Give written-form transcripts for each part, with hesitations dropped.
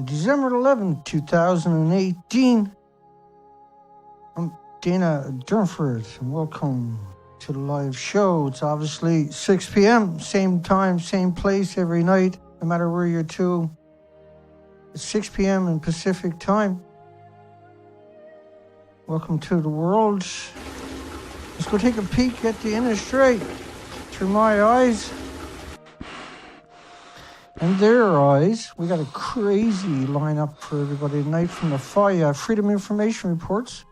December 11th, 2018. I'm Dana Durnford, and welcome to the live show. It's obviously 6 p.m., same time, same place every night, no matter where you're to. It's 6 p.m. in Pacific time. Welcome to the world. Let's go take a peek at the industry through my eyes and their eyes. We got a crazy lineup for everybody tonight from the FOIA, Freedom Information Reports.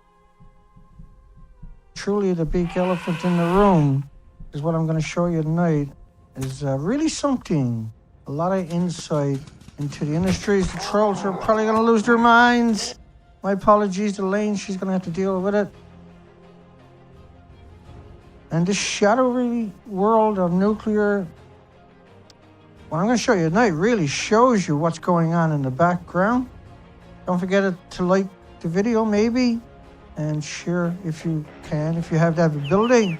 Truly the big elephant in the room is what I'm going to show you tonight. Is really something. A lot of insight into the industries. The trolls are probably going to lose their minds. My apologies to Lane. She's going to have to deal with it. And this shadowy world of nuclear, what I'm going to show you tonight really shows you what's going on in the background. Don't forget to like the video maybe, and share if you can, if you have that ability.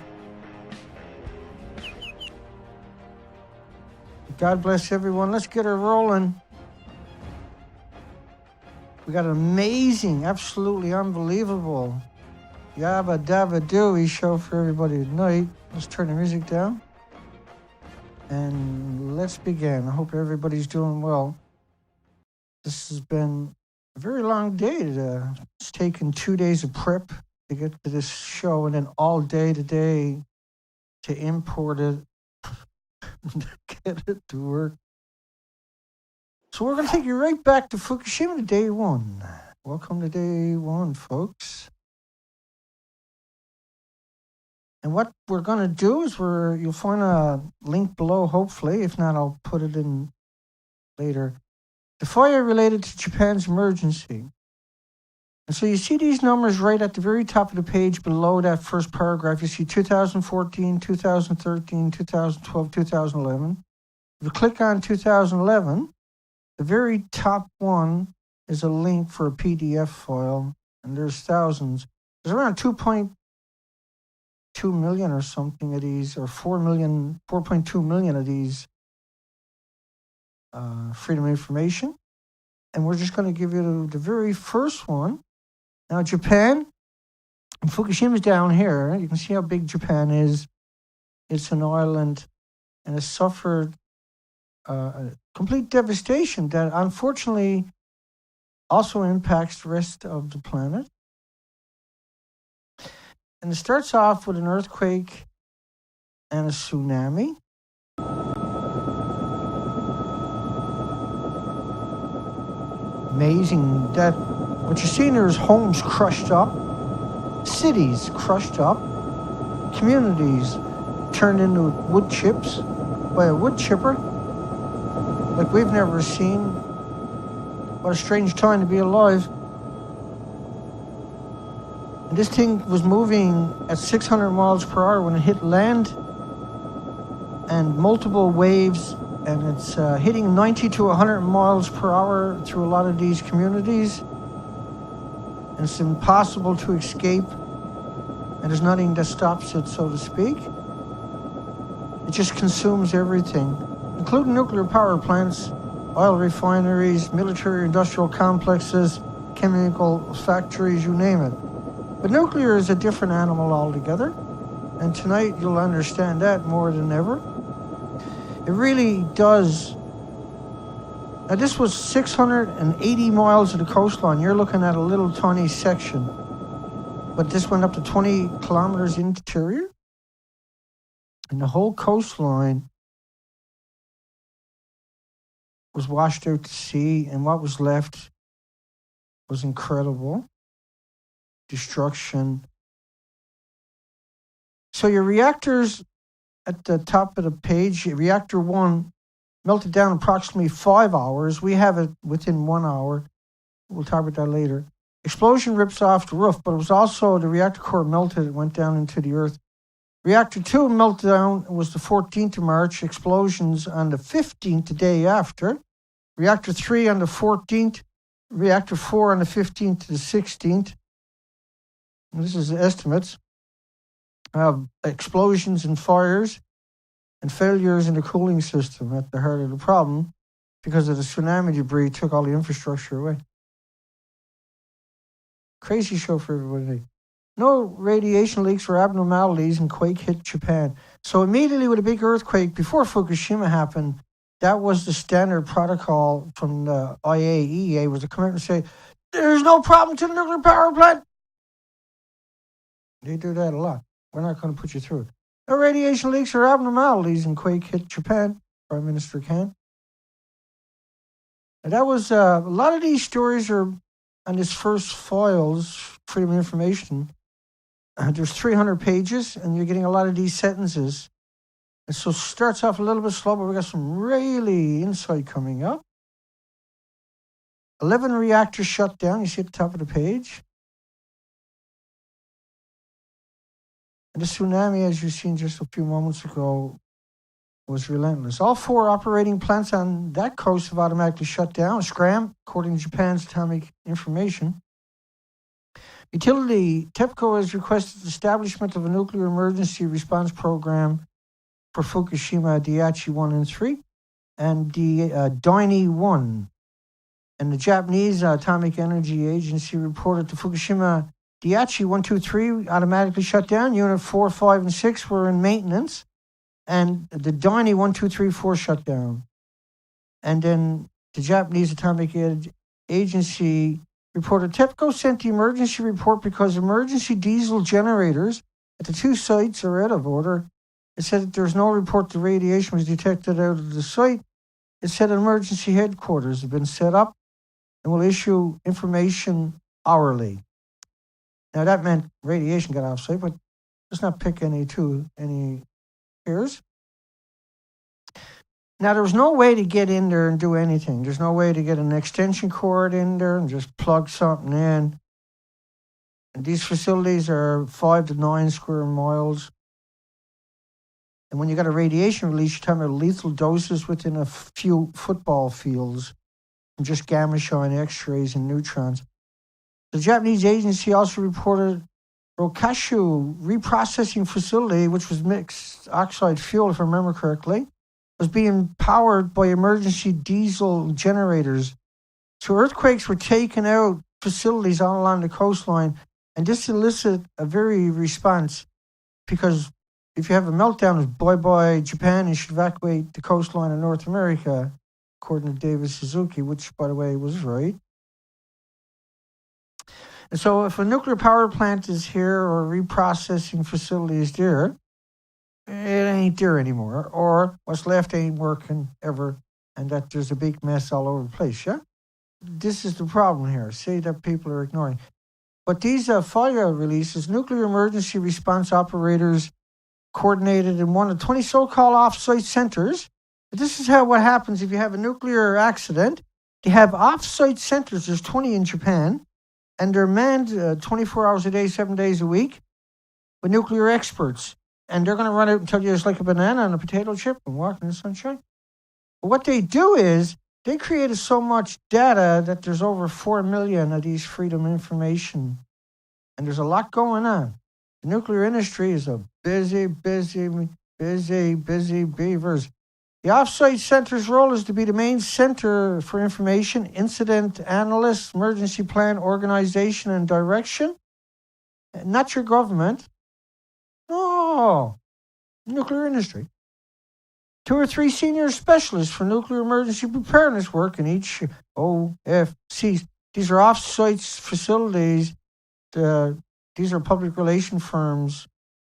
God bless everyone. Let's get her rolling. We got an amazing, absolutely unbelievable Yabba Dabba Dooey show for everybody tonight. Let's turn the music down. And let's begin. I hope everybody's doing well. This has been a very long day. It's taken 2 days of prep to get to this show, and then all day today to import it, to get it to work. So we're going to take you right back to Fukushima to day one. Welcome to day one, folks. And what we're going to do is you'll find a link below, hopefully. If not, I'll put it in later. The FOIA related to Japan's emergency. And so you see these numbers right at the very top of the page below that first paragraph. You see 2014, 2013, 2012, 2011. If you click on 2011, the very top one is a link for a PDF file, and there's thousands. There's around 2.2 million or something of these, or 4.2 million of these freedom information. And we're just going to give you the very first one. Now, Japan, Fukushima's down here. You can see how big Japan is. It's an island, and it suffered complete devastation that unfortunately also impacts the rest of the planet. And it starts off with an earthquake and a tsunami. Amazing that what you're seeing there is homes crushed up, cities crushed up, communities turned into wood chips by a wood chipper like we've never seen. What a strange time to be alive. And this thing was moving at 600 miles per hour when it hit land, and multiple waves, and it's hitting 90 to 100 miles per hour through a lot of these communities. And it's impossible to escape, and there's nothing that stops it, so to speak. It just consumes everything, including nuclear power plants, oil refineries, military industrial complexes, chemical factories, you name it. But nuclear is a different animal altogether, and tonight you'll understand that more than ever. It really does. Now, this was 680 miles of the coastline. You're looking at a little tiny section, but this went up to 20 kilometers interior, and the whole coastline was washed out to sea, and what was left was incredible. Destruction. So your reactors at the top of the page, reactor 1 melted down approximately 5 hours. We have it within 1 hour. We'll talk about that later. Explosion rips off the roof, but it was also the reactor core melted. It went down into the earth. Reactor 2 meltdown was the 14th of March. Explosions on the 15th, the day after. Reactor 3 on the 14th. Reactor 4 on the 15th to the 16th. This is the estimates of explosions and fires and failures in the cooling system at the heart of the problem. because of the tsunami debris took all the infrastructure away. Crazy show for everybody. No radiation leaks or abnormalities, and quake hit Japan. So immediately with a big earthquake, before Fukushima happened, that was the standard protocol from the IAEA, was to come out and say, there's no problem to the nuclear power plant. They do that a lot. We're not going to put you through it. No radiation leaks or abnormalities, and quake hit Japan. Prime Minister can. And that was, a lot of these stories are on this first FOIAs, Freedom of Information. There's 300 pages, and you're getting a lot of these sentences. And so it starts off a little bit slow, but we got some really insight coming up. 11 reactors shut down. You see at the top of the page. And the tsunami, as you've seen just a few moments ago, was relentless. All 4 operating plants on that coast have automatically shut down, scram, according to Japan's atomic information. Utility TEPCO has requested the establishment of a nuclear emergency response program for Fukushima, Daiichi 1 and 3, and the Daini 1. And the Japanese Atomic Energy Agency reported the Fukushima Daiichi 1, 2, 3 automatically shut down. Unit 4, 5, and 6 were in maintenance. And the Daini 1, 2, 3, 4 shut down. And then the Japanese Atomic Agency reported TEPCO sent the emergency report because emergency diesel generators at the 2 sites are out of order. It said that there's no report that radiation was detected out of the site. It said an emergency headquarters have been set up and will issue information hourly. Now that meant radiation got off site, but let's not pick any pairs. Now there was no way to get in there and do anything. There's no way to get an extension cord in there and just plug something in. And these facilities are 5 to 9 square miles. And when you got a radiation release, you're talking about lethal doses within a few football fields, and just gamma shine X-rays and neutrons. The Japanese agency also reported Rokashu reprocessing facility, which was mixed oxide fuel, if I remember correctly, was being powered by emergency diesel generators. So earthquakes were taking out facilities all along the coastline, and this elicited a very response, because if you have a meltdown, it's bye-bye Japan, you should evacuate the coastline of North America, according to David Suzuki, which, by the way, was right. And so if a nuclear power plant is here or a reprocessing facility is there, it ain't there anymore. Or what's left ain't working ever, and that there's a big mess all over the place, yeah? This is the problem here. See that people are ignoring. But these FOIA releases, nuclear emergency response operators coordinated in one of 20 so-called off-site centers. This is what happens if you have a nuclear accident. They have off-site centers. There's 20 in Japan, and they're manned 24 hours a day, 7 days a week with nuclear experts. And they're going to run out and tell you it's like a banana on a potato chip and walk in the sunshine. But what they do is they created so much data that there's over 4 million of these freedom information. And there's a lot going on. The nuclear industry is a busy beavers. The offsite center's role is to be the main center for information, incident analyst, emergency plan organization and direction. Not your government. No, nuclear industry. 2 or 3 senior specialists for nuclear emergency preparedness work in each OFCs. These are off-site facilities. These are public relation firms,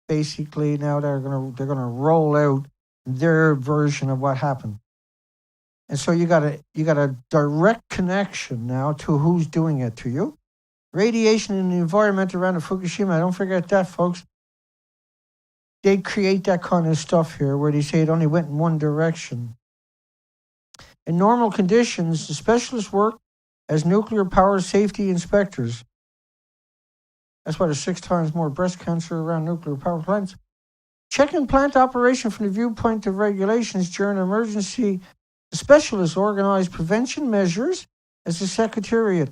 basically. Now they're gonna roll out their version of what happened. And so you got a direct connection now to who's doing it to you. Radiation in the environment around the Fukushima. Don't forget that, folks. They create that kind of stuff here where they say it only went in one direction. In normal conditions, the specialists work as nuclear power safety inspectors. That's why there's 6 times more breast cancer around nuclear power plants. Checking plant operation from the viewpoint of regulations during an emergency, the specialists organize prevention measures as a secretariat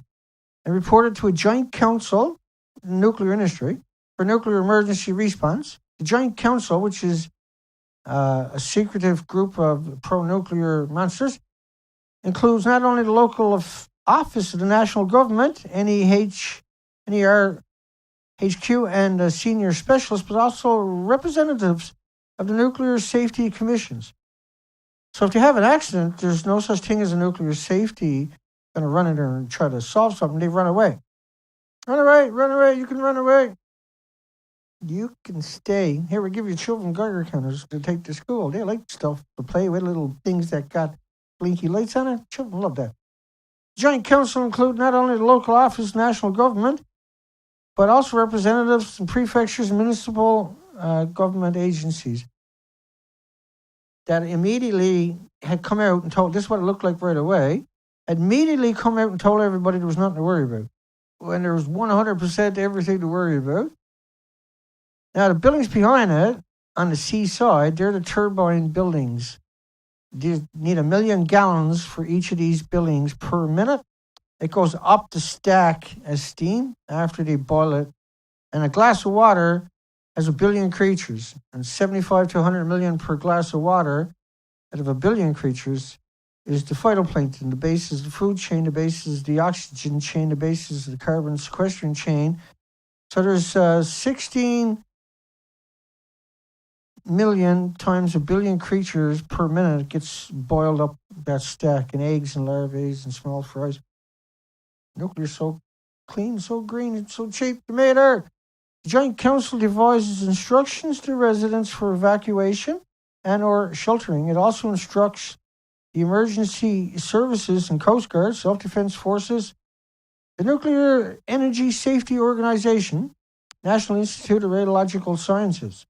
and reported to a joint council, nuclear industry, for nuclear emergency response. The Joint Council, which is a secretive group of pro-nuclear monsters, includes not only the local office of the national government, NER, HQ, and senior specialists, but also representatives of the nuclear safety commissions. So if you have an accident, there's no such thing as a nuclear safety going to run in there and try to solve something. They run away. Run away, you can run away. You can stay. Here, we give you children Geiger counters to take to school. They like stuff to play with, little things that got blinky lights on it. Children love that. Joint Council include not only the local office, national government, but also representatives from prefectures and municipal government agencies that immediately had come out and told, this is what it looked like right away, immediately come out and told everybody there was nothing to worry about, when there was 100% everything to worry about. Now, the buildings behind it, on the seaside, they're the turbine buildings. You need 1 million gallons for each of these buildings per minute. It goes up the stack as steam after they boil it. And a glass of water has 1 billion creatures. And 75 to 100 million per glass of water out of 1 billion creatures is the phytoplankton. The base is the food chain, the base is the oxygen chain, the base is the carbon sequestering chain. So there's 16 million times 1 billion creatures per minute gets boiled up that stack in eggs and larvae and small fries. Nuclear's so clean, so green, it's so cheap to make it. The Joint Council devises instructions to residents for evacuation and or sheltering. It also instructs the emergency services and Coast Guard, self-defense forces, the Nuclear Energy Safety Organization, National Institute of Radiological Sciences,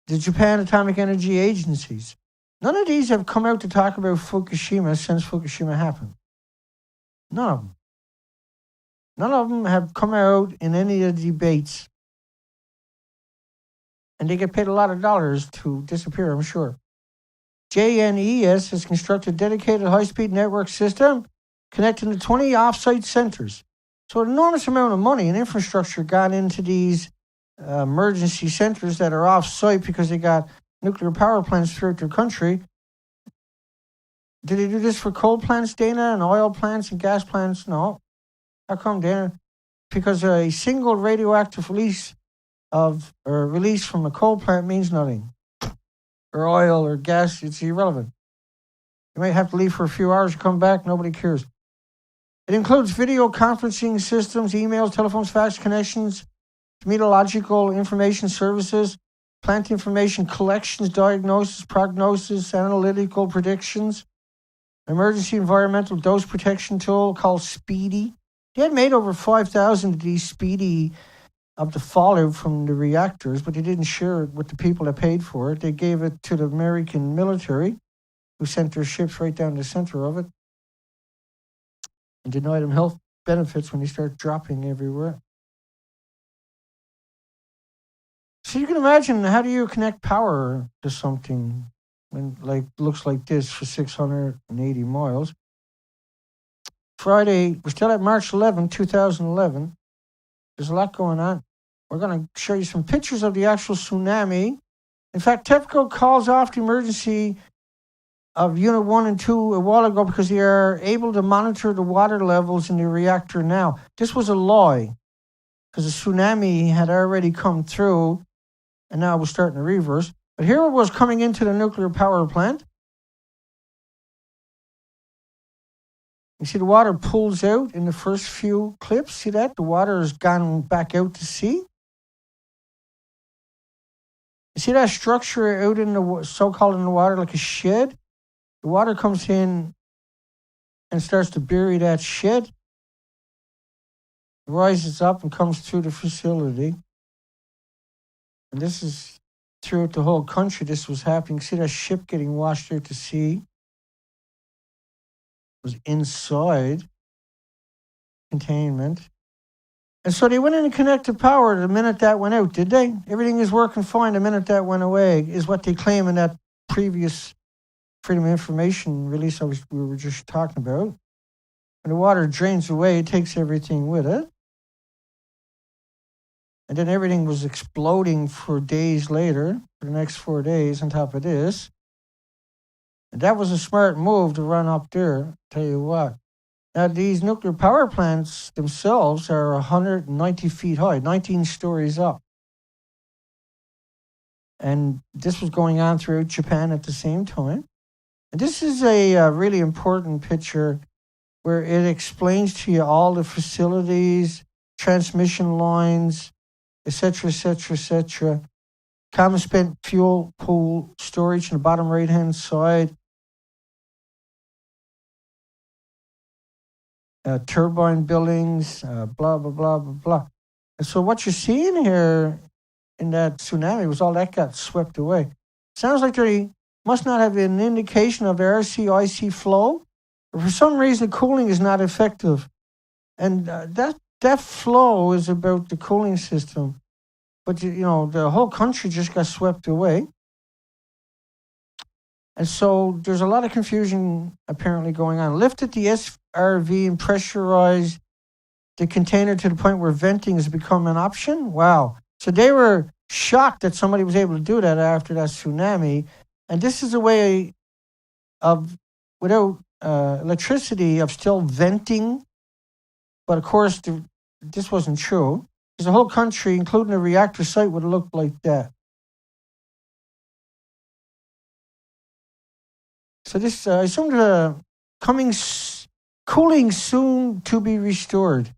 the Japan Atomic Energy Agencies. None of these have come out to talk about Fukushima since Fukushima happened. None of them. None of them have come out in any of the debates. And they get paid a lot of dollars to disappear, I'm sure. JNES has constructed a dedicated high-speed network system connecting the 20 off-site centers. So an enormous amount of money and infrastructure gone into these emergency centers that are off-site because they got nuclear power plants throughout their country. Did they do this for coal plants, Dana, and oil plants and gas plants? No. How come, Dana? Because a single radioactive release from a coal plant means nothing. Or oil or gas, it's irrelevant. You might have to leave for a few hours, come back, nobody cares. It includes video conferencing systems, emails, telephones, fax connections, meteorological information services, plant information collections, diagnosis, prognosis, analytical predictions, emergency environmental dose protection tool called SPEEDY. They had made over 5,000 of these SPEEDY of the fallout from the reactors, but they didn't share it with the people that paid for it. They gave it to the American military, who sent their ships right down the center of it, and denied them health benefits when they start dropping everywhere. So you can imagine, how do you connect power to something when looks like this for 680 miles? Friday, we're still at March 11, 2011. There's a lot going on. We're going to show you some pictures of the actual tsunami. In fact, TEPCO calls off the emergency of Unit 1 and 2 a while ago because they are able to monitor the water levels in the reactor now. This was a lie because the tsunami had already come through and now we're starting to reverse. But here it was coming into the nuclear power plant. You see the water pulls out in the first few clips. See that? The water has gone back out to sea. You see that structure out in the so-called in the water like a shed? The water comes in and starts to bury that shed. It rises up and comes through the facility. And this is throughout the whole country. This was happening. See that ship getting washed out to sea? It was inside containment. And so they went in and connected power the minute that went out, did they? Everything is working fine the minute that went away, is what they claim in that previous Freedom of Information release we were just talking about. When the water drains away, it takes everything with it. And then everything was exploding for days later, for the next 4 days on top of this. And that was a smart move to run up there, tell you what. Now, these nuclear power plants themselves are 190 feet high, 19 stories up. And this was going on throughout Japan at the same time. And this is a really important picture where it explains to you all the facilities, transmission lines, etc., etc., etc. Common spent fuel pool storage on the bottom right-hand side. Turbine buildings, blah, blah, blah, blah, blah. And so what you're seeing here in that tsunami was all that got swept away. Sounds like they must not have an indication of RC-IC flow. For some reason, cooling is not effective. And that flow is about the cooling system. But, the whole country just got swept away. And so there's a lot of confusion apparently going on. Lifted the SRV and pressurized the container to the point where venting has become an option. Wow. So they were shocked that somebody was able to do that after that tsunami. And this is a way of, without electricity, of still venting. But of course, this wasn't true. Because the whole country, including the reactor site, would have looked like that. So this, I assumed cooling soon to be restored.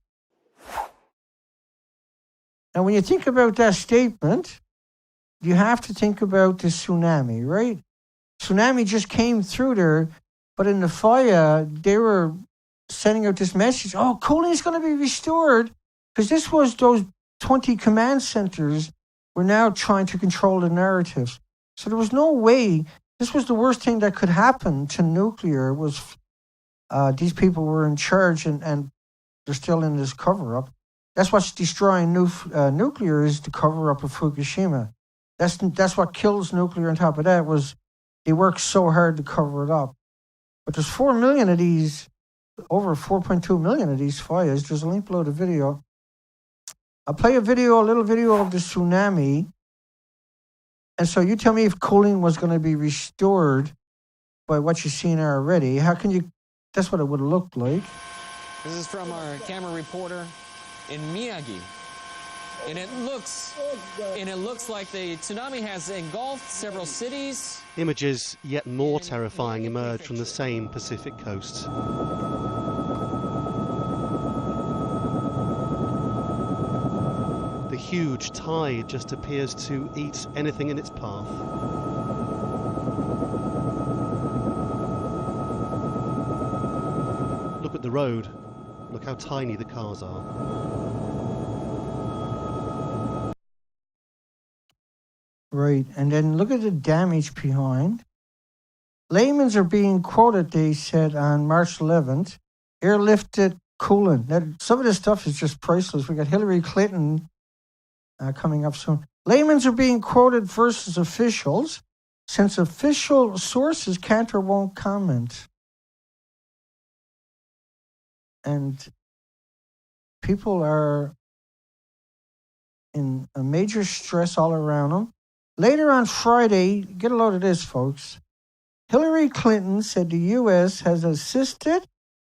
Now, when you think about that statement, you have to think about the tsunami, right? Tsunami just came through there, but in the FOIA, they were sending out this message, cooling is going to be restored, because this was those 20 command centers were now trying to control the narrative. So there was no way. This was the worst thing that could happen to nuclear was these people were in charge and they're still in this cover-up. That's what's destroying nuclear is the cover-up of Fukushima. That's what kills nuclear on top of that was they worked so hard to cover it up. But there's 4 million of these, over 4.2 million of these FOIAs. There's a link below the video. I'll play a little video of the tsunami. And so you tell me if cooling was going to be restored by what you've seen already. How can you, that's what it would have looked like. This is from our camera reporter in Miyagi. And it looks like the tsunami has engulfed several cities. Images yet more terrifying emerge from the same Pacific coast. The huge tide just appears to eat anything in its path. Look at the road. Look how tiny the cars are. Right, and then look at the damage behind. Laymen are being quoted, they said, on March 11th, airlifted coolant. Now, some of this stuff is just priceless. We got Hillary Clinton coming up soon. Laymen are being quoted versus officials, since official sources can't or won't comment. And people are in a major stress all around them. Later on Friday, get a load of this, folks. Hillary Clinton said the U.S. has assisted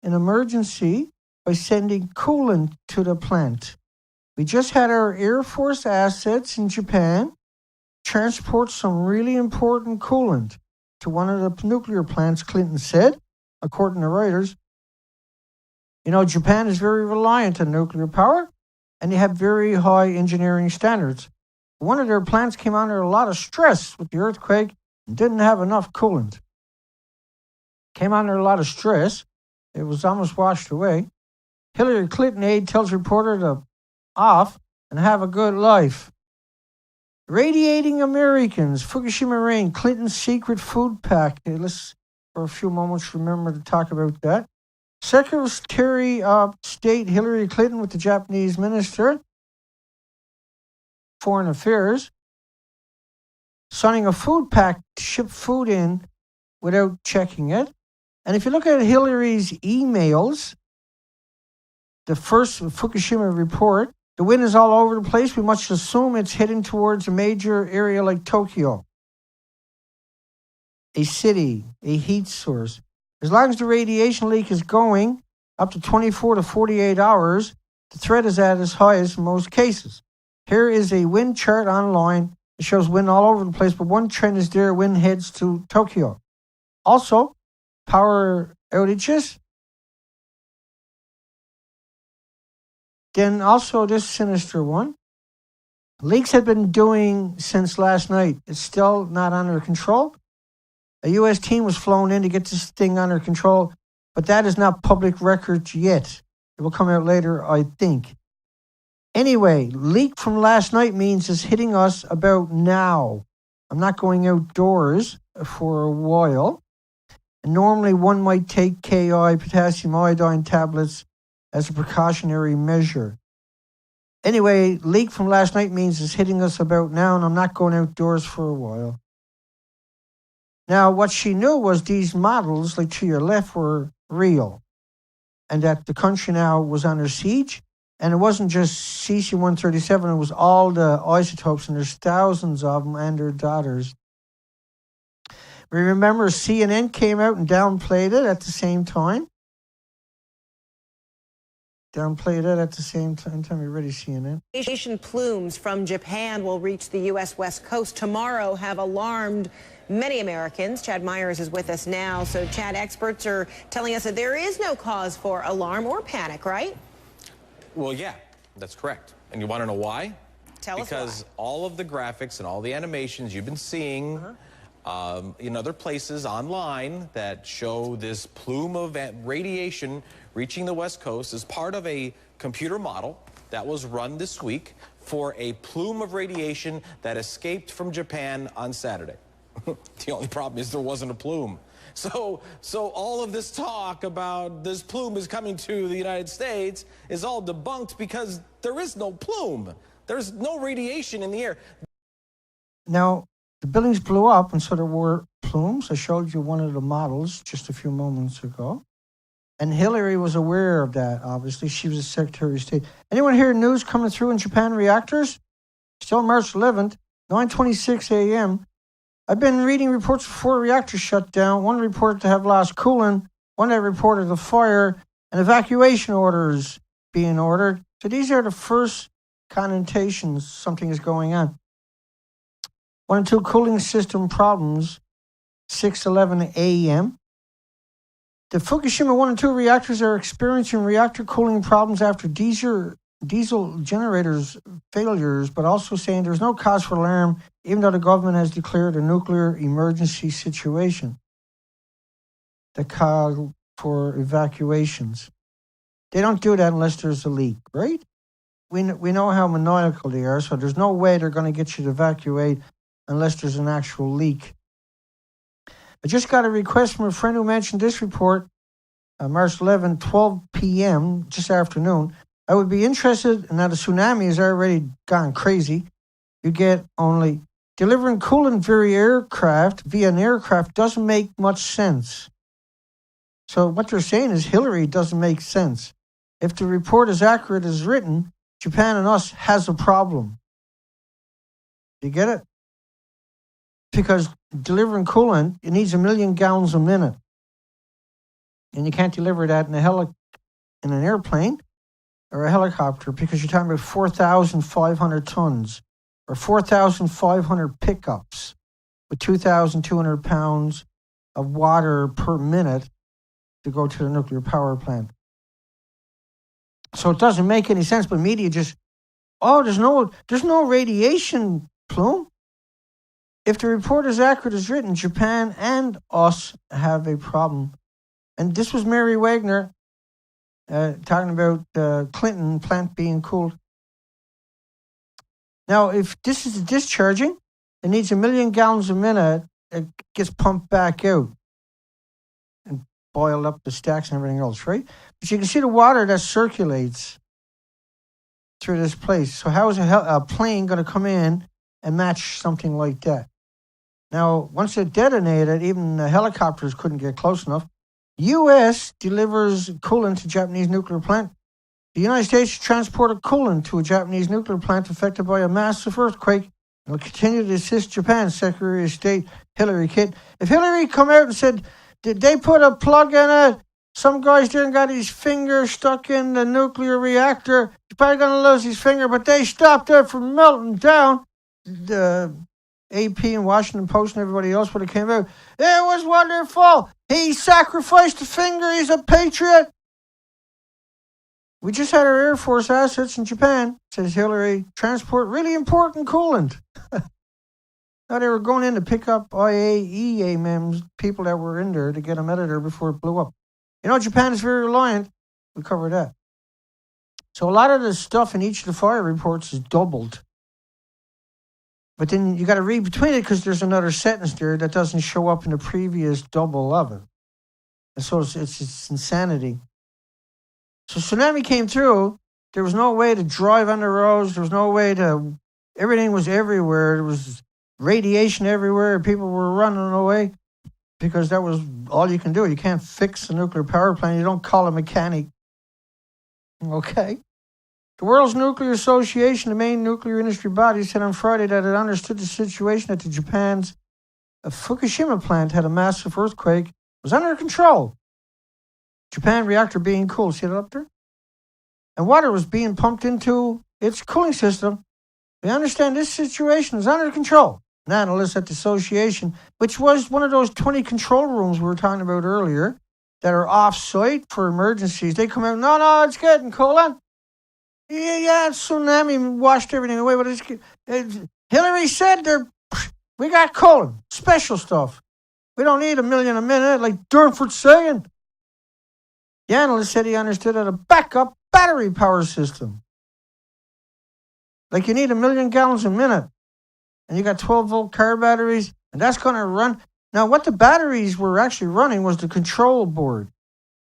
in emergency by sending coolant to the plant. We just had our Air Force assets in Japan transport some really important coolant to one of the nuclear plants, Clinton said, according to Reuters. Japan is very reliant on nuclear power, and they have very high engineering standards. One of their plants came under a lot of stress with the earthquake and didn't have enough coolant. Came under a lot of stress. It was almost washed away. Hillary Clinton aide tells reporter to off and have a good life. Radiating Americans, Fukushima rain, Clinton's secret food pack. Let's, for a few moments, remember to talk about that. Secretary of State Hillary Clinton with the Japanese Minister, Foreign Affairs, signing a food pack to ship food in without checking it. And if you look at Hillary's emails, the first Fukushima report, the wind is all over the place. We must assume it's heading towards a major area like Tokyo. a city, a heat source. As long as the radiation leak is going up to 24 to 48 hours, the threat is at its highest in most cases. Here is a wind chart online. It shows wind all over the place, but one trend is there, wind heads to Tokyo. Also, power outages. Then also this sinister one. Leaks have been doing since last night. It's still not under control. A U.S. team was flown in to get this thing under control, but that is not public record yet. It will come out later, I think. Anyway, leak from last night means it's hitting us about now. I'm not going outdoors for a while. And normally one might take KI, potassium iodine tablets, as a precautionary measure. Anyway, leak from last night means it's hitting us about now, and I'm not going outdoors for a while. Now, what she knew was these models, like to your left, were real, and that the country now was under siege, and it wasn't just cesium-137, it was all the isotopes, and there's thousands of them and their daughters. We remember CNN came out and downplayed it at the same time. Downplayed it at the same time. Tell me, ready, CNN. Radiation plumes from Japan will reach the U.S. West Coast tomorrow, have alarmed many Americans. Chad Myers is with us now. So, Chad, experts are telling us that there is no cause for alarm or panic, right? Well, yeah, that's correct. And you want to know why? Tell us why. Because all of the graphics and all the animations you've been seeing in other places online that show this plume of radiation reaching the West Coast is part of a computer model that was run this week for a plume of radiation that escaped from Japan on Saturday. The only problem is there wasn't a plume. So all of this talk about this plume is coming to the United States is all debunked because there is no plume. There's no radiation in the air. Now, the buildings blew up, and so there were plumes. I showed you one of the models just a few moments ago. And Hillary was aware of that, obviously. She was the Secretary of State. Anyone hear news coming through in Japan reactors? Still March 11th, 9:26 a.m. I've been reading reports of 4 reactors shut down, one reported to have lost coolant, one that reported a fire, and evacuation orders being ordered. So these are the first connotations something is going on. 1 and 2 cooling system problems, 6:11 a.m. The Fukushima 1 and 2 reactors are experiencing reactor cooling problems after diesel generators failures, but also saying there's no cause for alarm, even though the government has declared a nuclear emergency situation that called for evacuations. They don't do that unless there's a leak, right? We know how maniacal they are, so there's no way they're going to get you to evacuate unless there's an actual leak. I just got a request from a friend who mentioned this report, March 11, 12 p.m., just afternoon. I would be interested, and now the tsunami has already gone crazy. You get only delivering coolant via an aircraft doesn't make much sense. So what they're saying is Hillary doesn't make sense. If the report is accurate as written, Japan and us has a problem. You get it? Because delivering coolant, it needs 1 million gallons a minute. And you can't deliver that in an airplane or a helicopter because you're talking about 4,500 tons or 4,500 pickups with 2,200 pounds of water per minute to go to the nuclear power plant. So it doesn't make any sense, but media just, there's no radiation plume. If the report is accurate as written, Japan and us have a problem. And this was Mary Wagner talking about the Clinton plant being cooled. Now, if this is discharging, it needs 1 million gallons a minute. It gets pumped back out and boiled up the stacks and everything else, right? But you can see the water that circulates through this place. So how is a plane going to come in and match something like that? Now, once it detonated, even the helicopters couldn't get close enough. U.S. delivers coolant to Japanese nuclear plant. The United States transported coolant to a Japanese nuclear plant affected by a massive earthquake We'll continue to assist Japan, Secretary of State Hillary Kitt. If Hillary come out and said, did they put a plug in it? Some guy's there and got his finger stuck in the nuclear reactor. He's probably going to lose his finger, but they stopped it from melting down. The AP and Washington Post and everybody else would have came out. It was wonderful. He sacrificed a finger. He's a patriot. We just had our Air Force assets in Japan, says Hillary, transport really important coolant. Now they were going in to pick up IAEA members, people that were in there to get them out of there before it blew up. You know, Japan is very reliant. We covered that. So a lot of the stuff in each of the fire reports is doubled. But then you got to read between it because there's another sentence there that doesn't show up in the previous double of it. And so it's insanity. So tsunami came through. There was no way to drive on the roads. There was no way to... Everything was everywhere. There was radiation everywhere. People were running away because that was all you can do. You can't fix a nuclear power plant. You don't call a mechanic. Okay? The World's Nuclear Association, the main nuclear industry body, said on Friday that it understood the situation at the Japan's Fukushima plant had a massive earthquake. It was under control. Japan reactor being cooled. See that up there? And water was being pumped into its cooling system. We understand this situation is under control. An analyst at the association, which was one of those 20 control rooms we were talking about earlier that are off-site for emergencies. They come out, no, it's getting coolant. Yeah, tsunami washed everything away. But Hillary said we got coolant, special stuff. We don't need 1 million a minute like Durford's saying. The analyst said he understood how to backup battery power system. Like you need 1 million gallons a minute. And you got 12-volt car batteries, and that's going to run. Now, what the batteries were actually running was the control board.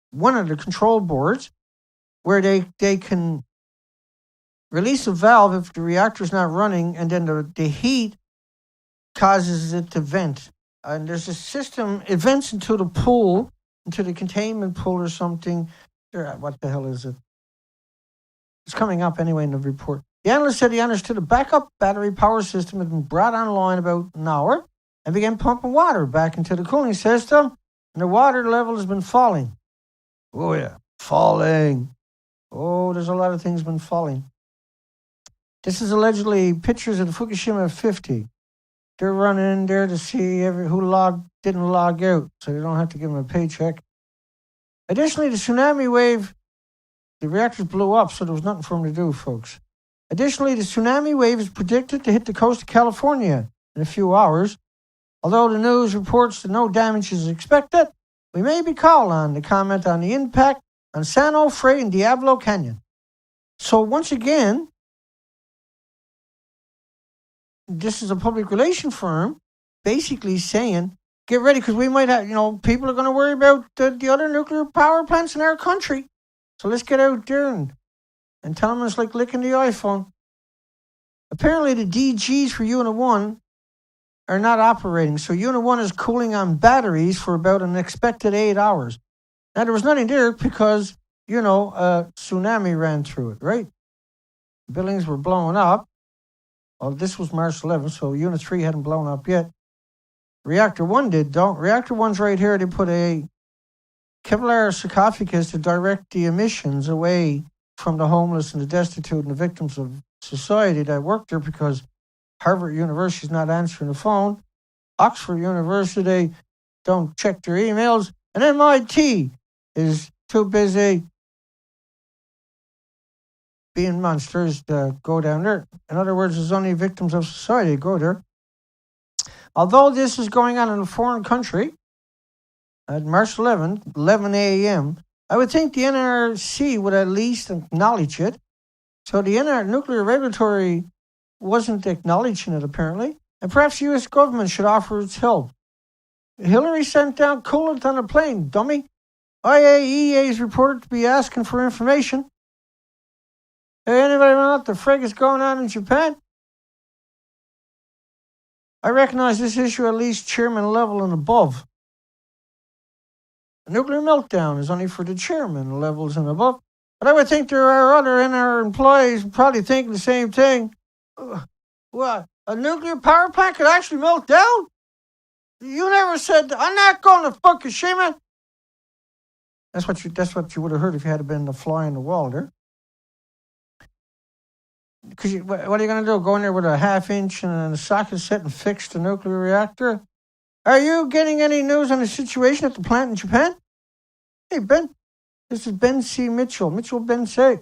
One of the control boards where they can release a valve if the reactor's not running, and then the heat causes it to vent. And there's a system, it vents into the pool, into the containment pool or something. What the hell is it? It's coming up anyway in the report. The analyst said he understood a backup battery power system had been brought online about an hour and began pumping water back into the cooling system, and the water level has been falling. Oh, yeah, falling. Oh, there's a lot of things been falling. This is allegedly pictures of the Fukushima 50. They're running in there to see who didn't log out, so they don't have to give them a paycheck. Additionally, the tsunami wave, the reactors blew up, so there was nothing for them to do, folks. Additionally, the tsunami wave is predicted to hit the coast of California in a few hours. Although the news reports that no damage is expected, we may be called on to comment on the impact on San Onofre and Diablo Canyon. So once again, this is a public relation firm basically saying, get ready because we might have, people are going to worry about the other nuclear power plants in our country. So let's get out there and tell them it's like licking the iPhone. Apparently the DGs for Unit 1 are not operating. So Unit 1 is cooling on batteries for about an expected 8 hours. Now there was nothing there because, a tsunami ran through it, right? Buildings were blowing up. Well, this was March 11th, so Unit 3 hadn't blown up yet. Reactor 1 did, don't. Reactor 1's right here. They put a Kevlar sarcophagus to direct the emissions away from the homeless and the destitute and the victims of society that work there because Harvard University is not answering the phone. Oxford University don't check their emails. And MIT is too busy being monsters to go down there. In other words, there's only victims of society go there. Although this is going on in a foreign country, at March 11th, 11 a.m., I would think the NRC would at least acknowledge it. So the nuclear regulatory wasn't acknowledging it, apparently. And perhaps the U.S. government should offer its help. Hillary sent down coolant on a plane, dummy. IAEA is reported to be asking for information. Hey, anybody know what the frig is going on in Japan? I recognize this issue at least chairman level and above. A nuclear meltdown is only for the chairman levels and above. But I would think there are other NR employees probably thinking the same thing. Well, a nuclear power plant could actually melt down? You never said, I'm not going to Fukushima. That's what you would have heard if you had been a fly in the wall there. Because what are you going to do? Go in there with a half-inch and a socket set and fix the nuclear reactor? Are you getting any news on the situation at the plant in Japan? Hey, Ben. This is Ben C. Mitchell. Mitchell Ben C.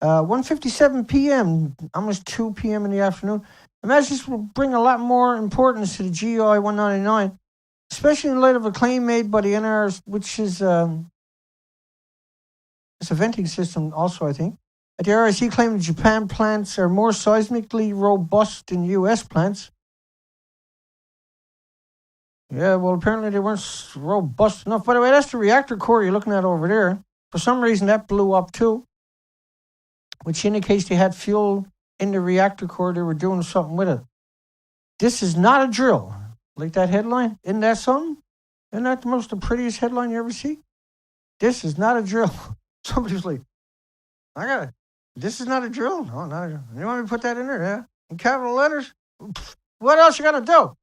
1:57 p.m., almost 2 p.m. in the afternoon. Imagine this will bring a lot more importance to the GI 199, especially in light of a claim made by the NR, which is it's a venting system also, I think. The RIC claimed Japan plants are more seismically robust than U.S. plants. Yeah, well, apparently they weren't robust enough. By the way, that's the reactor core you're looking at over there. For some reason, that blew up too, which indicates they had fuel in the reactor core. They were doing something with it. This is not a drill. Like that headline? Isn't that something? Isn't that the prettiest headline you ever see? This is not a drill. Somebody's like, this is not a drill? No, not a drill. You want me to put that in there? Yeah. In capital letters? What else you got to do?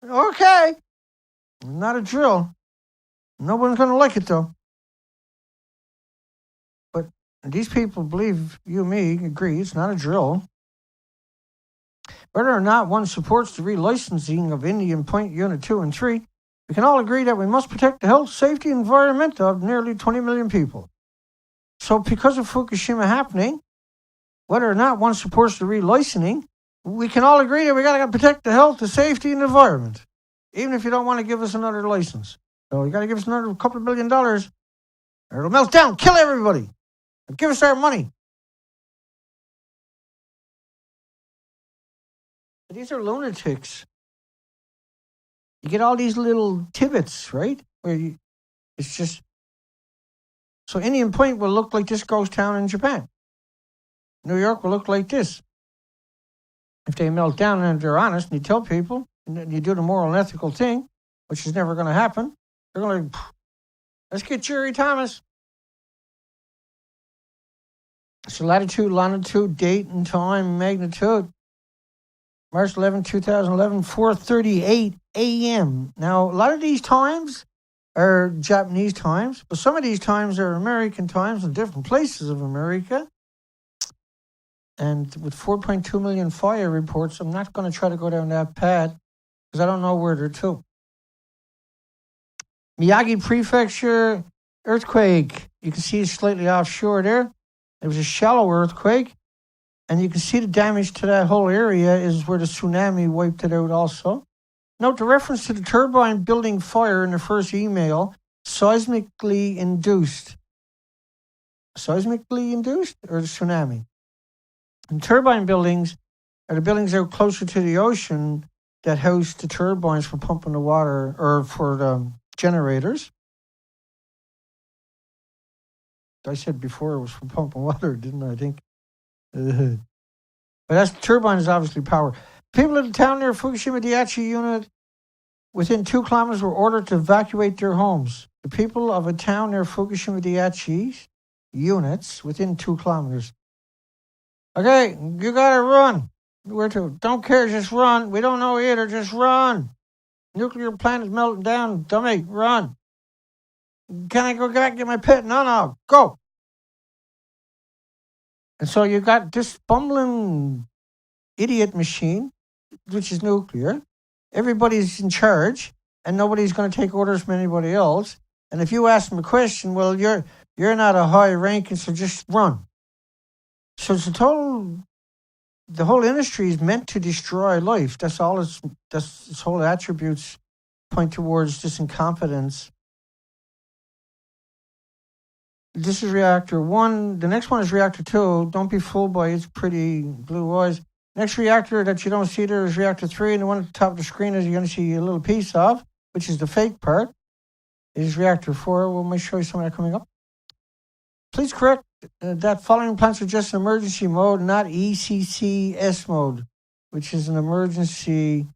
Okay. Not a drill. No one's going to like it, though. But these people believe, you and me, agree, it's not a drill. Whether or not one supports the relicensing of Indian Point Unit 2 and 3, we can all agree that we must protect the health, safety, and environment of nearly 20 million people. So because of Fukushima happening, whether or not one supports the relicensing, we can all agree that we got to protect the health, the safety, and the environment, even if you don't want to give us another license. So you got to give us another couple of $1 billion, or it'll melt down, kill everybody, and give us our money. These are lunatics. You get all these little tidbits, right? It's just... So Indian Point will look like this ghost town in Japan. New York will look like this. If they melt down and they're honest and you tell people, and you do the moral and ethical thing, which is never going to happen, they're going to, let's get Jerry Thomas. So latitude, longitude, date and time, magnitude. March 11, 2011, 4:38 a.m. Now, a lot of these times are Japanese times, but some of these times are American times in different places of America. And with 4.2 million fire reports, I'm not going to try to go down that path because I don't know where they're to. Miyagi Prefecture earthquake. You can see it's slightly offshore there. It was a shallow earthquake. And you can see the damage to that whole area is where the tsunami wiped it out also. Note the reference to the turbine building fire in the first email, seismically induced. Seismically induced or the tsunami? And turbine buildings are the buildings out closer to the ocean that house the turbines for pumping the water or for the generators. I said before it was for pumping water, didn't I think? But that's turbine is obviously power. People in the town near Fukushima Daiichi unit within 2 kilometers were ordered to evacuate their homes. The people of a town near Fukushima Daiichi units within 2 kilometers. Okay, you gotta run. Where to? Don't care, just run. We don't know either, just run. Nuclear plant is melting down. Dummy, run. Can I go back and get my pet? No, go. And so you got this bumbling idiot machine, which is nuclear. Everybody's in charge, and nobody's going to take orders from anybody else. And if you ask them a question, well, you're not a high ranking, so just run. So it's the whole industry is meant to destroy life. That's all its whole attributes point towards this incompetence. This is reactor 1. The next one is reactor 2. Don't be fooled by its pretty blue eyes. Next reactor that you don't see there is reactor 3. And the one at the top of the screen is you're going to see a little piece of, which is the fake part, is reactor 4. We'll make show you some of that coming up. Please correct that following plants are just in emergency mode, not ECCS mode, which is an emergency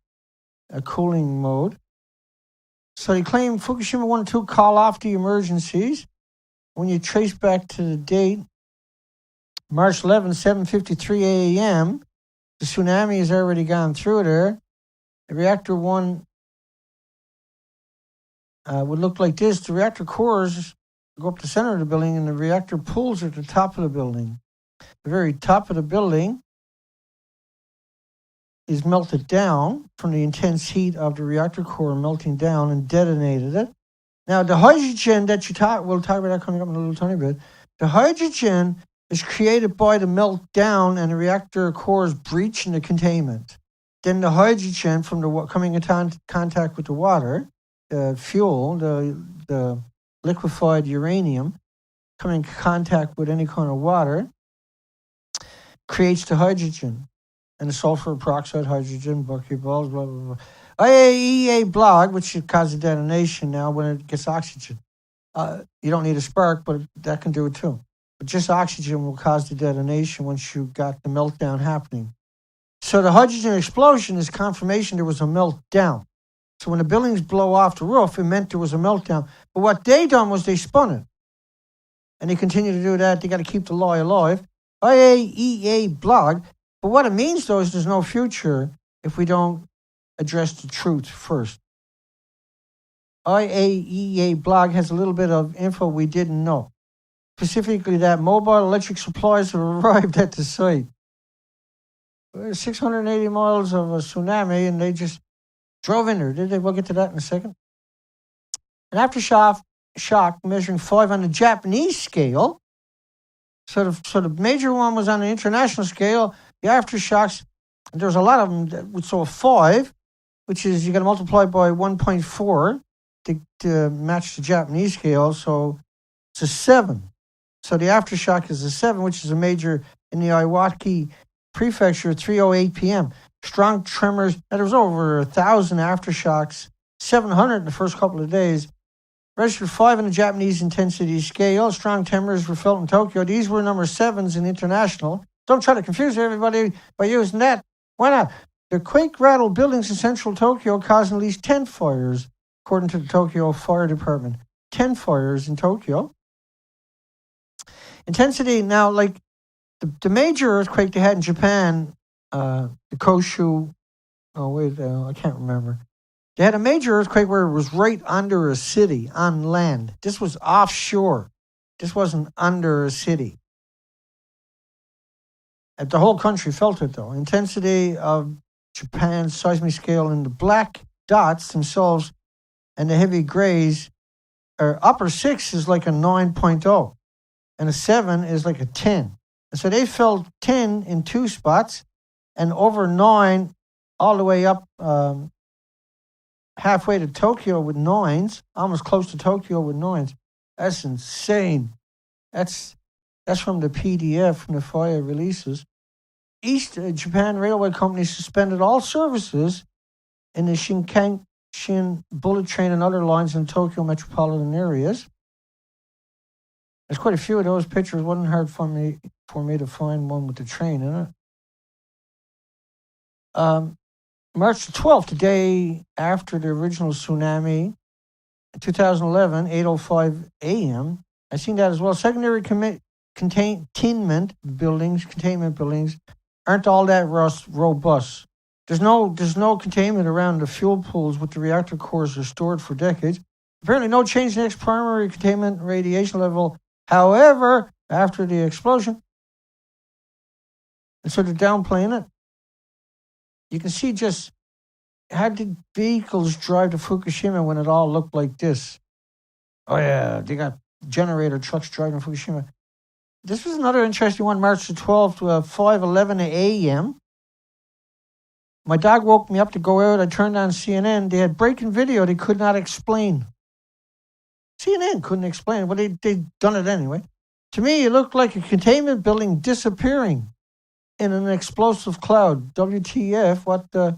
cooling mode. So they claim Fukushima 1 and 2 call off the emergencies. When you trace back to the date, March 11, 7:53 a.m., The tsunami has already gone through there. The reactor 1 would look like this. The reactor cores go up the center of the building, and the reactor pools are at the top of the building. The very top of the building is melted down from the intense heat of the reactor core melting down and detonated it. Now, the hydrogen that we'll talk about that coming up in a little tiny bit. The hydrogen is created by the meltdown and the reactor cores breaching the containment. Then the hydrogen from the coming into contact with the water, the fuel, the liquefied uranium, coming in contact with any kind of water, creates the hydrogen. And the sulfur peroxide, hydrogen, buckyballs, blah, blah, blah. IAEA blog, which should cause a detonation now when it gets oxygen. You don't need a spark, but that can do it too. But just oxygen will cause the detonation once you got the meltdown happening. So the hydrogen explosion is confirmation there was a meltdown. So when the buildings blow off the roof, it meant there was a meltdown. But what they done was they spun it. And they continue to do that. They got to keep the lie alive. IAEA blog. But what it means, though, is there's no future if we don't address the truth first. IAEA blog has a little bit of info we didn't know. Specifically that mobile electric supplies have arrived at the site. 680 miles of a tsunami, and they just drove in there, did they? We'll get to that in a second. An aftershock measuring 5 on the Japanese scale. So the major one was on the international scale. The aftershocks, there's a lot of them. So a 5, which is you got to multiply by 1.4 to match the Japanese scale. So it's a 7. So the aftershock is a 7, which is a major in the Iwaki Prefecture at 3:08 p.m. Strong tremors. Now, there was over 1,000 aftershocks, 700 in the first couple of days. Registered 5 on the Japanese intensity scale. Strong tremors were felt in Tokyo. These were number 7s in international. Don't try to confuse everybody by using that. Why not? The quake rattled buildings in central Tokyo, causing at least 10 fires, according to the Tokyo Fire Department. 10 fires in Tokyo. Intensity, now, like the major earthquake they had in Japan, the Koshu, I can't remember. They had a major earthquake where it was right under a city on land. This was offshore. This wasn't under a city. The whole country felt it, though. Intensity of Japan's seismic scale in the black dots themselves and the heavy grays are upper 6 is like a 9.0 and a 7 is like a 10. And so they felt 10 in 2 spots and over 9 all the way up halfway to Tokyo with 9s, almost close to Tokyo with 9s. That's insane. That's from the PDF, from the FOIA releases. East Japan Railway Company suspended all services in the Shinkansen bullet train and other lines in Tokyo metropolitan areas. There's quite a few of those pictures. It wasn't hard for me to find one with the train in it. March the 12th, the day after the original tsunami, 2011, 8:05 a.m. I seen that as well. Secondary containment buildings aren't all that robust. There's no containment around the fuel pools with the reactor cores are stored for decades. Apparently no change in the primary containment radiation level. However, after the explosion, and so they're downplaying it. You can see just how did vehicles drive to Fukushima when it all looked like this? Oh yeah, they got generator trucks driving to Fukushima. This was another interesting one, March the 12th, 5:11 a.m. My dog woke me up to go out. I turned on CNN. They had breaking video they could not explain. CNN couldn't explain it, but they'd done it anyway. To me, it looked like a containment building disappearing in an explosive cloud. WTF, what the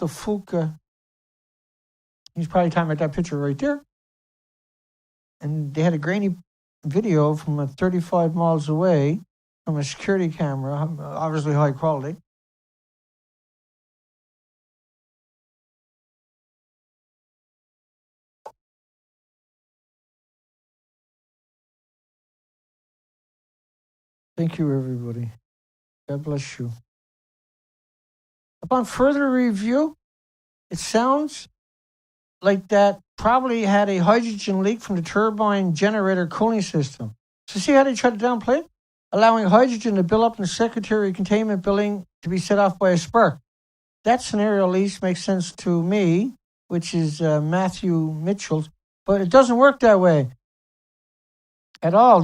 fuck? He's probably talking about that picture right there. And they had a grainy video from 35 miles away from a security camera, obviously high quality. Thank you, everybody. God bless you. Upon further review, it sounds like that probably had a hydrogen leak from the turbine generator cooling system. So see how they try to downplay it? Allowing hydrogen to build up in the secondary containment building to be set off by a spark. That scenario at least makes sense to me, which is Matthew Mitchell's, but it doesn't work that way at all.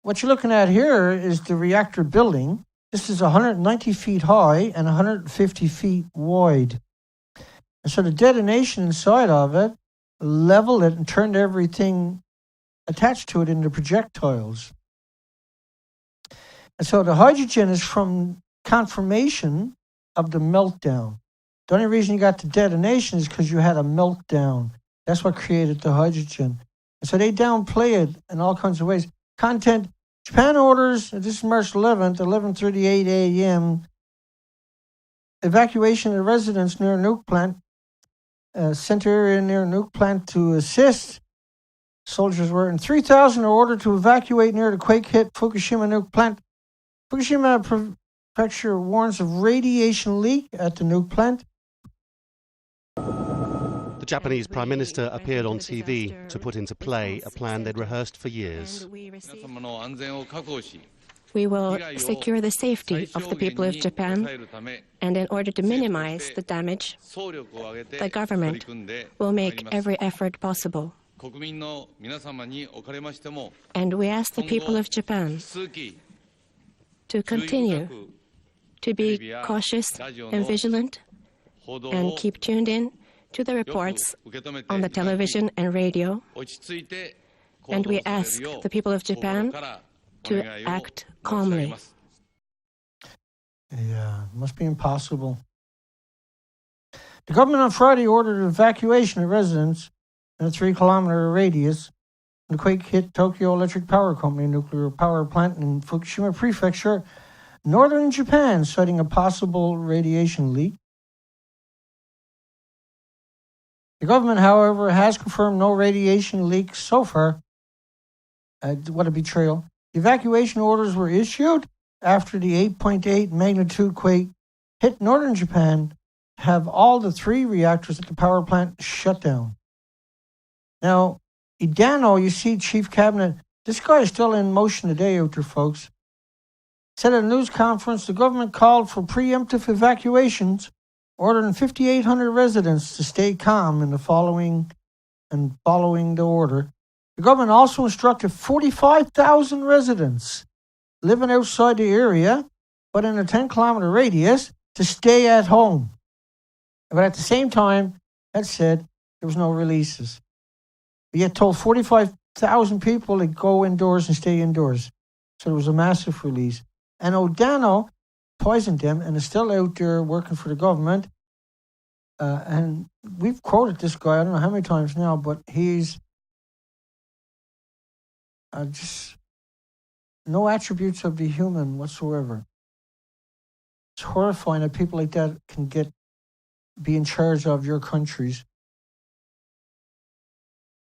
What you're looking at here is the reactor building. This is 190 feet high and 150 feet wide. And so the detonation inside of it leveled it and turned everything attached to it into projectiles. And so the hydrogen is from confirmation of the meltdown. The only reason you got the detonation is because you had a meltdown. That's what created the hydrogen. And so they downplay it in all kinds of ways. Content, Japan orders, this is March 11th, 11:38 a.m., evacuation of residents near a nuke plant, center area near a nuke plant to assist. Soldiers were in 3,000 are ordered to evacuate near the quake-hit Fukushima nuke plant. Fukushima Prefecture warns of radiation leak at the nuke plant. The Japanese Prime Minister appeared on TV to put into play a plan they'd rehearsed for years. We will secure the safety of the people of Japan, and in order to minimize the damage, the government will make every effort possible. And we ask the people of Japan to continue to be cautious and vigilant and keep tuned in to the reports on the television and radio. And we ask the people of Japan to act calmly. Yeah, it must be impossible. The government on Friday ordered evacuation of residents in a 3-kilometer radius. The quake hit Tokyo Electric Power Company nuclear power plant in Fukushima Prefecture, northern Japan, citing a possible radiation leak. The government, however, has confirmed no radiation leaks so far. What a betrayal. The evacuation orders were issued after the 8.8 magnitude quake hit northern Japan, have all the 3 reactors at the power plant shut down. Now, Idano, you see, Chief Cabinet, this guy is still in motion today out there, folks. Said at a news conference, the government called for preemptive evacuations, ordering 5,800 residents to stay calm in the following the order. The government also instructed 45,000 residents living outside the area, but in a 10-kilometer radius, to stay at home. But at the same time, that said, there was no releases. But yet told 45,000 people to go indoors and stay indoors. So there was a massive release. And Odano poisoned them and is still out there working for the government. And we've quoted this guy, I don't know how many times now, but he's just no attributes of the human whatsoever. It's horrifying that people like that can be in charge of your countries.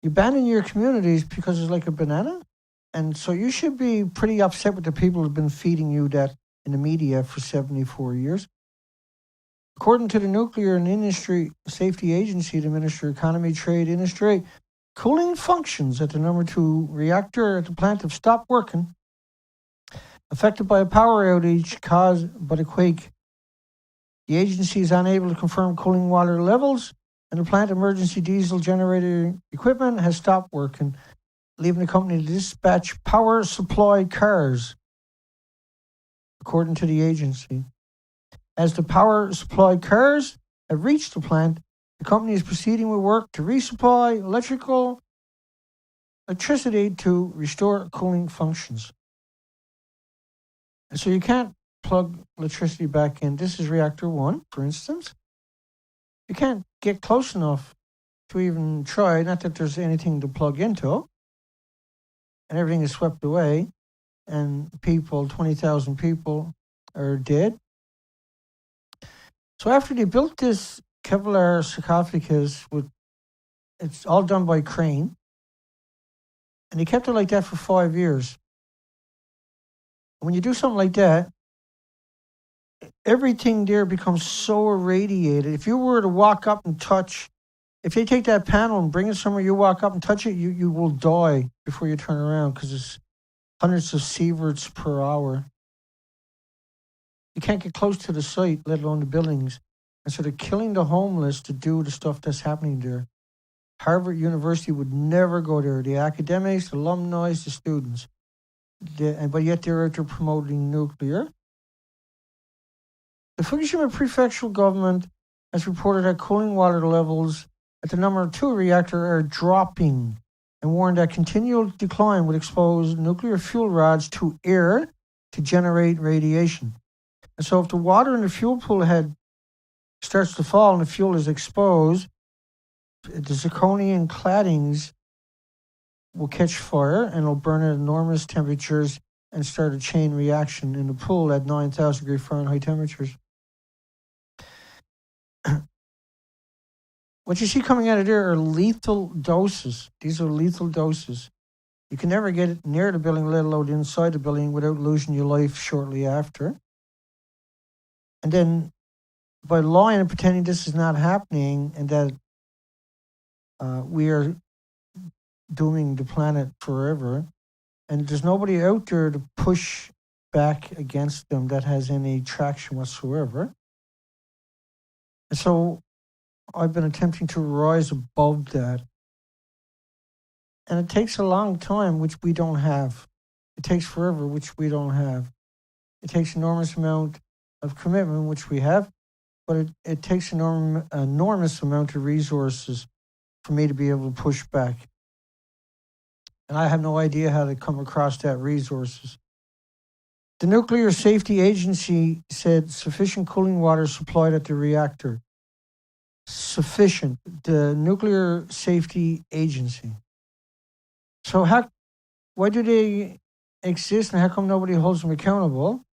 You abandon your communities because it's like a banana. And so you should be pretty upset with the people who've been feeding you that in the media for 74 years. According to the Nuclear and Industry Safety Agency, the Ministry of Economy, Trade, Industry, cooling functions at the number 2 reactor at the plant have stopped working, affected by a power outage caused by the quake. The agency is unable to confirm cooling water levels, and the plant emergency diesel generator equipment has stopped working, leaving the company to dispatch power supply cars, according to the agency. As the power supply cars have reached the plant, the company is proceeding with work to resupply electricity to restore cooling functions. And so you can't plug electricity back in. This is reactor 1, for instance. You can't get close enough to even try, not that there's anything to plug into, and everything is swept away, and 20,000 people are dead. So after they built this Kevlar sarcophagus, it's all done by crane, and they kept it like that for 5 years. When you do something like that, everything there becomes so irradiated. If you were to walk up and touch, if they take that panel and bring it somewhere, you walk up and touch it, you will die before you turn around because it's hundreds of sieverts per hour. You can't get close to the site, let alone the buildings. And so they're killing the homeless to do the stuff that's happening there. Harvard University would never go there. The academics, the alumni, the students. But yet they're out there promoting nuclear. The Fukushima prefectural government has reported that cooling water levels at the number 2 reactor are dropping and warned that continual decline would expose nuclear fuel rods to air to generate radiation. And so if the water in the fuel pool head starts to fall and the fuel is exposed, the zirconium claddings will catch fire and it'll burn at enormous temperatures and start a chain reaction in the pool at 9,000 degree Fahrenheit temperatures. What you see coming out of there are lethal doses. These are lethal doses. You can never get it near the building, let alone inside the building, without losing your life shortly after. And then by lying and pretending this is not happening and that we are dooming the planet forever, and there's nobody out there to push back against them that has any traction whatsoever. And so I've been attempting to rise above that. And it takes a long time, which we don't have. It takes forever, which we don't have. It takes enormous amount of commitment, which we have, but it takes enormous amount of resources for me to be able to push back. And I have no idea how to come across that resources. The Nuclear Safety Agency said sufficient cooling water supplied at the reactor. Sufficient. The Nuclear Safety Agency. So why do they exist and how come nobody holds them accountable?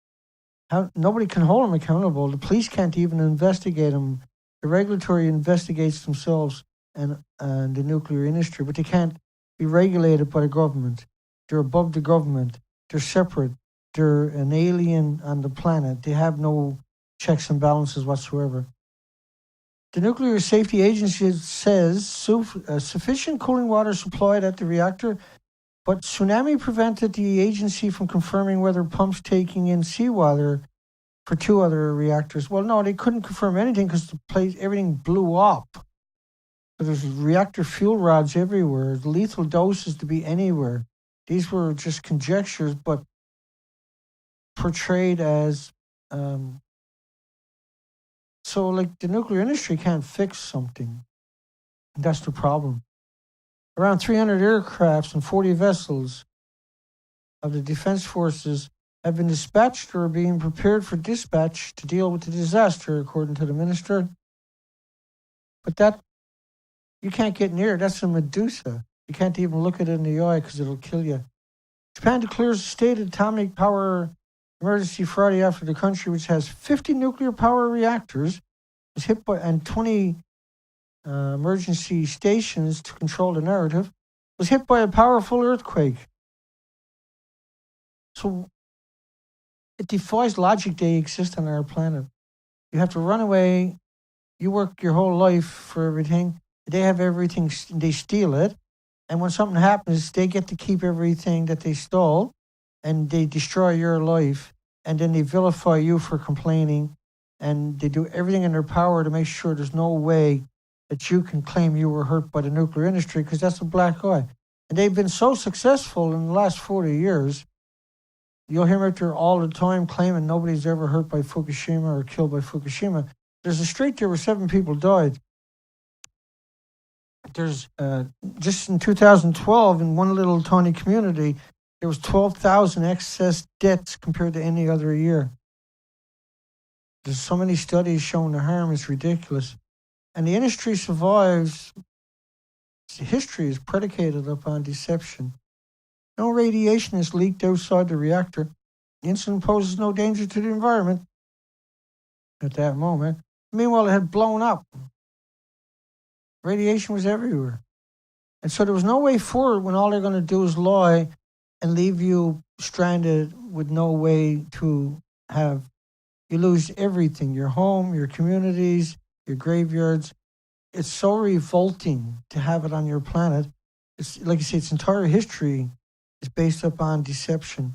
Nobody can hold them accountable. The police can't even investigate them. The regulatory investigates themselves and the nuclear industry, but they can't be regulated by the government. They're above the government. They're separate. They're an alien on the planet. They have no checks and balances whatsoever. The Nuclear Safety Agency says sufficient cooling water supplied at the reactor, but tsunami prevented the agency from confirming whether pumps taking in seawater for 2 other reactors. Well, no, they couldn't confirm anything because everything blew up. So there's reactor fuel rods everywhere, lethal doses to be anywhere. These were just conjectures, but portrayed as so like the nuclear industry can't fix something. That's the problem. Around 300 aircrafts and 40 vessels of the Defense Forces have been dispatched or are being prepared for dispatch to deal with the disaster, according to the minister. But that, you can't get near it. That's a Medusa. You can't even look it in the eye because it'll kill you. Japan declares a state of atomic power emergency Friday after the country, which has 50 nuclear power reactors, was hit by, and 20 emergency stations to control the narrative, was hit by a powerful earthquake. So it defies logic they exist on our planet. You have to run away. You work your whole life for everything. They have everything. They steal it. And when something happens, they get to keep everything that they stole, and they destroy your life, and then they vilify you for complaining, and they do everything in their power to make sure there's no way that you can claim you were hurt by the nuclear industry, because that's a black eye. And they've been so successful in the last 40 years, you'll hear them out there all the time claiming nobody's ever hurt by Fukushima or killed by Fukushima. There's a street there where 7 people died. There's just in 2012, in one little tiny community, there was 12,000 excess deaths compared to any other year. There's so many studies showing the harm, it's ridiculous. And the industry survives. History is predicated upon deception. No radiation is leaked outside the reactor. The incident poses no danger to the environment at that moment. Meanwhile, it had blown up. Radiation was everywhere. And so there was no way forward when all they're going to do is lie and leave you stranded with no way to have, you lose everything, your home, your communities, your graveyards. It's so revolting to have it on your planet. It's like you say, its entire history is based upon deception.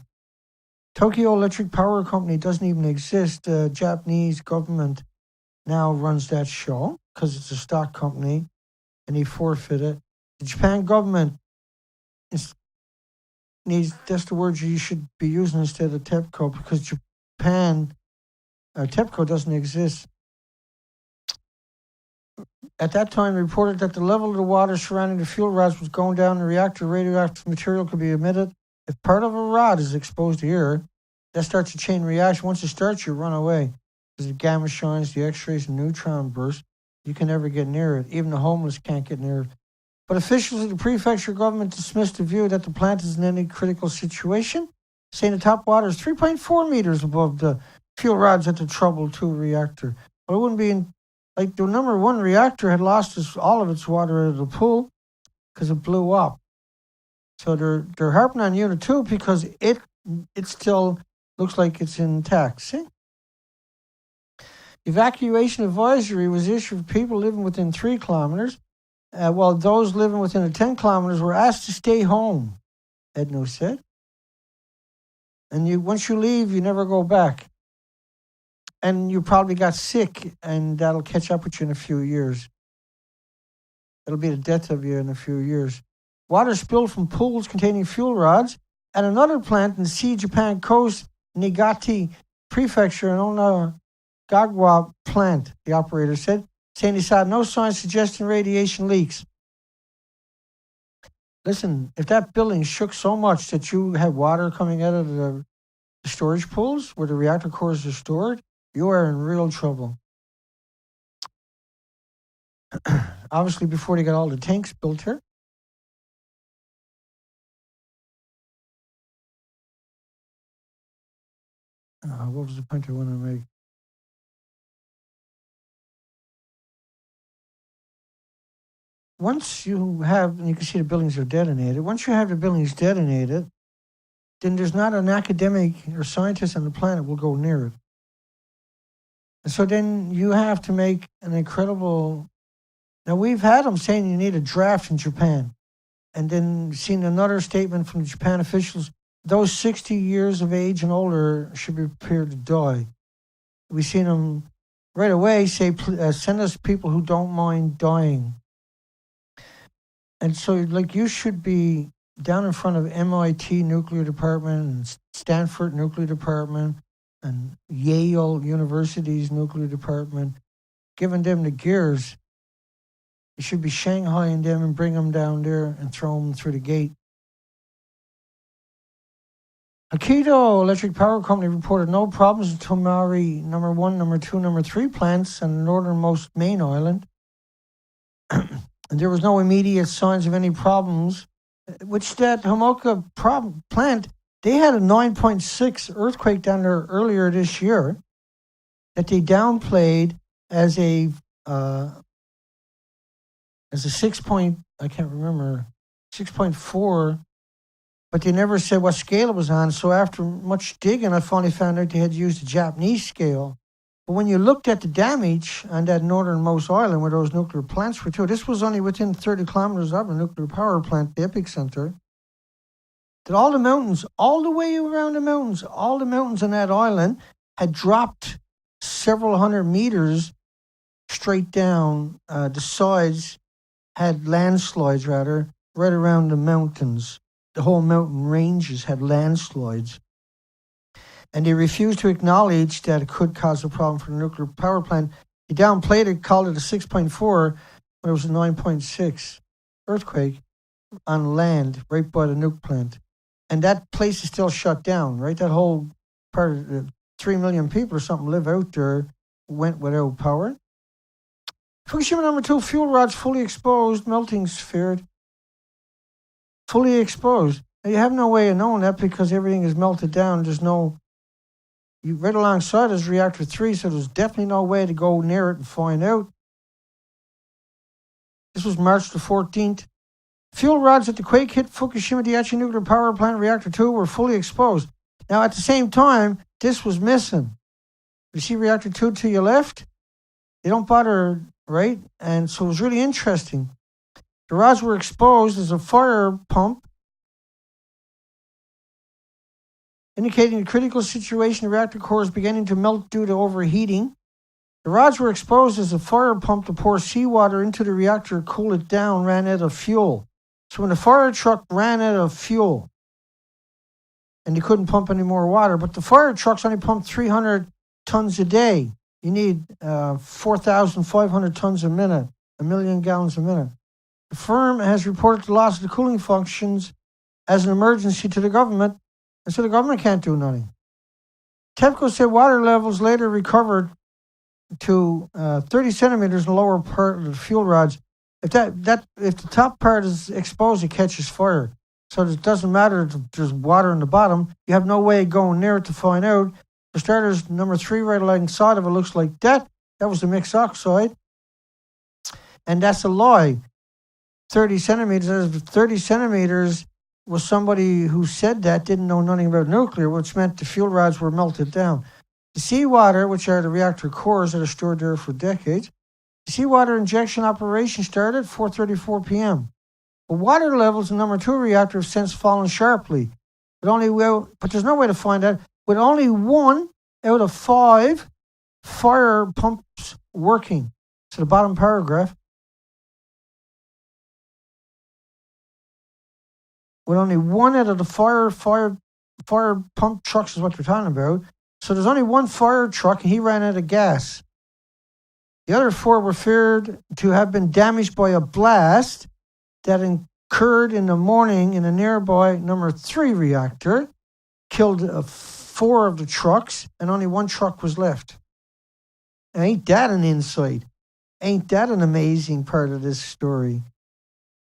Tokyo Electric Power Company doesn't even exist. The Japanese government now runs that show because it's a stock company and they forfeit it. The Japan government needs, that's the words you should be using instead of TEPCO, because Japan, TEPCO doesn't exist. At that time, reported that the level of the water surrounding the fuel rods was going down. The reactor radioactive material could be emitted. If part of a rod is exposed to air, that starts a chain reaction. Once it starts, you run away. Because the gamma shines, the X-rays, and neutron bursts, you can never get near it. Even the homeless can't get near it. But officials of the prefecture government dismissed the view that the plant is in any critical situation, saying the top water is 3.4 meters above the fuel rods at the Trouble 2 reactor. But it wouldn't be in, like the number 1 reactor had lost all of its water out of the pool because it blew up. So they're harping on Unit 2 because it still looks like it's intact. See? Evacuation advisory was issued for people living within 3 kilometers, while those living within 10 kilometers were asked to stay home, Edno said. And once you leave, you never go back. And you probably got sick, and that'll catch up with you in a few years. It'll be the death of you in a few years. Water spilled from pools containing fuel rods at another plant in the Sea Japan coast, Niigata Prefecture, and Onagawa plant, the operator said, saying he saw no signs suggesting radiation leaks. Listen, if that building shook so much that you had water coming out of the storage pools where the reactor cores are stored, you are in real trouble. Obviously, before they got all the tanks built here. What was the point I want to make? Once you have, and you can see the buildings are detonated, once you have the buildings detonated, then there's not an academic or scientist on the planet will go near it. And so then you have to make an incredible... Now, we've had them saying you need a draft in Japan. And then seen another statement from the Japan officials, those 60 years of age and older should be prepared to die. We've seen them right away say, send us people who don't mind dying. And so, like, you should be down in front of MIT Nuclear Department and Stanford Nuclear Department and Yale University's Nuclear Department, giving them the gears. You should be Shanghaiing them and bring them down there and throw them through the gate. Hokkaido Electric Power Company reported no problems with Tomari number 1, number 2, number 3 plants on the northernmost main island. And there was no immediate signs of any problems, which that Homoka plant, they had a 9.6 earthquake down there earlier this year that they downplayed as a 6.4, but they never said what scale it was on. So after much digging, I finally found out they had used the Japanese scale. But when you looked at the damage on that northernmost island where those nuclear plants were too, this was only within 30 kilometers of a nuclear power plant, the epicenter, that all the mountains, all the way around the mountains, all the mountains on that island had dropped several hundred meters straight down. The sides had landslides, right around the mountains. The whole mountain ranges had landslides. And they refused to acknowledge that it could cause a problem for the nuclear power plant. They downplayed it, called it a 6.4, when it was a 9.6 earthquake on land right by the nuke plant. And that place is still shut down, right? That whole part of the 3 million people or something live out there, went without power. Fukushima number 2, fuel rods fully exposed, melting feared. Fully exposed. Now, you have no way of knowing that because everything is melted down. There's no... Right alongside is reactor 3, so there's definitely no way to go near it and find out. This was March the 14th. Fuel rods at the quake-hit Fukushima Daiichi nuclear power plant reactor 2 were fully exposed. Now, at the same time, this was missing. You see reactor 2 to your left? They don't bother, right? And so it was really interesting. The rods were exposed as a fire pump, indicating a critical situation. The reactor core is beginning to melt due to overheating. The rods were exposed as a fire pump to pour seawater into the reactor to cool it down, ran out of fuel. So when the fire truck ran out of fuel, and they couldn't pump any more water, but the fire trucks only pumped 300 tons a day. You need 4,500 tons a minute, 1 million gallons a minute. The firm has reported the loss of the cooling functions as an emergency to the government, and so the government can't do nothing. TEPCO said water levels later recovered to 30 centimeters in the lower part of the fuel rods. If the top part is exposed, it catches fire. So it doesn't matter if there's water in the bottom. You have no way of going near it to find out. For starters, number 3 right alongside of it looks like that. That was the mixed oxide. And that's a lie. 30 centimeters was somebody who said that didn't know nothing about nuclear, which meant the fuel rods were melted down. The seawater, which are the reactor cores that are stored there for decades, the seawater injection operation started at 4:34 p.m. The water levels in number 2 reactor have since fallen sharply. But there's no way to find out. With only 1 out of 5 fire pumps working. So the bottom paragraph. With only 1 out of the fire pump trucks is what they're talking about. So there's only 1 fire truck and he ran out of gas. The other 4 were feared to have been damaged by a blast that occurred in the morning in a nearby number 3 reactor, killed 4 of the trucks, and only 1 truck was left. Ain't that an insight? Ain't that an amazing part of this story?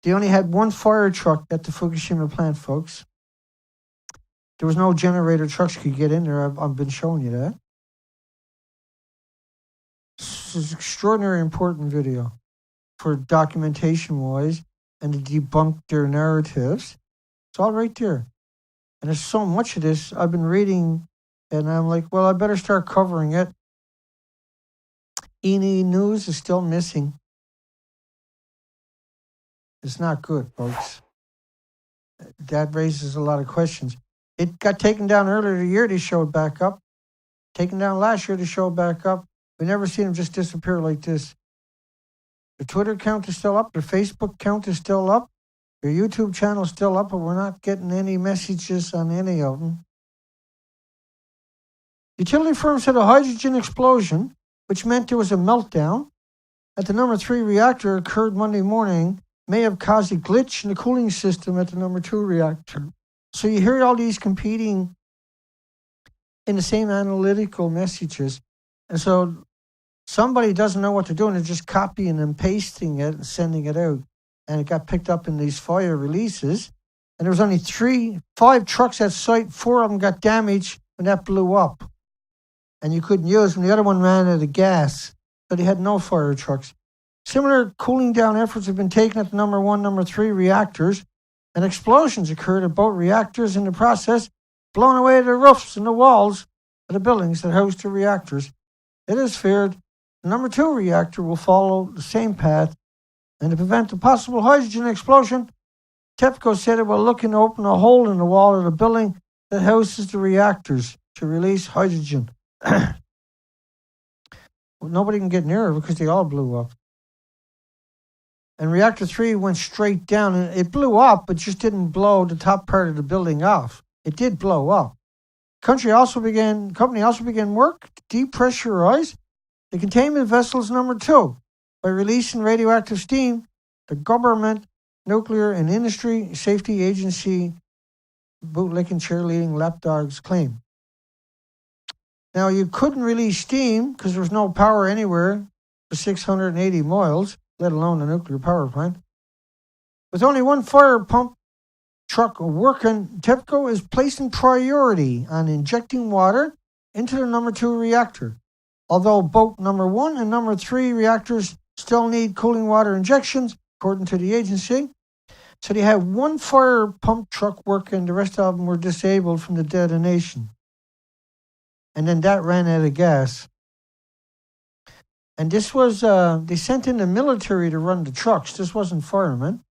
They only had 1 fire truck at the Fukushima plant, folks. There was no generator trucks could get in there. I've been showing you that. This is an extraordinarily important video for documentation-wise and to debunk their narratives. It's all right there. And there's so much of this I've been reading, and I'm like, well, I better start covering it. E&E News is still missing. It's not good, folks. That raises a lot of questions. It got taken down earlier the year, they showed back up. Taken down last year, they showed back up. We never seen them just disappear like this. The Twitter count is still up. Their Facebook count is still up. Their YouTube channel is still up, but we're not getting any messages on any of them. Utility firm said a hydrogen explosion, which meant there was a meltdown, at the number 3 reactor occurred Monday morning, may have caused a glitch in the cooling system at the number 2 reactor. So you hear all these competing in the same analytical messages. And so somebody doesn't know what they're doing. They're just copying and pasting it and sending it out. And it got picked up in these fire releases. And there was only 5 trucks at site. 4 of them got damaged when that blew up. And you couldn't use them. The other one ran out of gas. So they had no fire trucks. Similar cooling down efforts have been taken at the number 1, number 3 reactors. And explosions occurred at both reactors in the process, blowing away the roofs and the walls of the buildings that house the reactors. It is feared the number 2 reactor will follow the same path, and to prevent a possible hydrogen explosion, TEPCO said it will look to open a hole in the wall of the building that houses the reactors to release hydrogen. Well, nobody can get near it because they all blew up. And reactor 3 went straight down, and it blew up, but just didn't blow the top part of the building off. It did blow up. Company also began work to depressurize the containment vessels number 2 by releasing radioactive steam. The government, nuclear and industry safety agency, bootlicking, cheerleading, lapdogs claim. Now you couldn't release steam because there was no power anywhere for 680 miles, let alone a nuclear power plant. With only 1 fire pump truck working, TEPCO is placing priority on injecting water into the number 2 reactor. Although both number 1 and number 3 reactors still need cooling water injections, according to the agency, So they had one fire pump truck working, the rest of them were disabled from the detonation. And then that ran out of gas. And this was, they sent in the military to run the trucks. This wasn't firemen.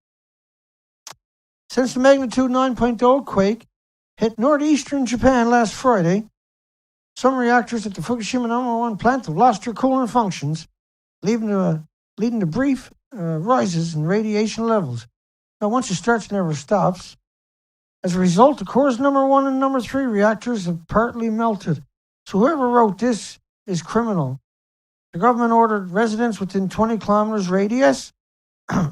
Since the magnitude 9.0 quake hit northeastern Japan last Friday, some reactors at the Fukushima #1 plant have lost their cooling functions, leading to brief rises in radiation levels. Now, once it starts, it never stops. As a result, the cores #1 and #3 reactors have partly melted. So whoever wrote this is criminal. The government ordered residents within 20 kilometers radius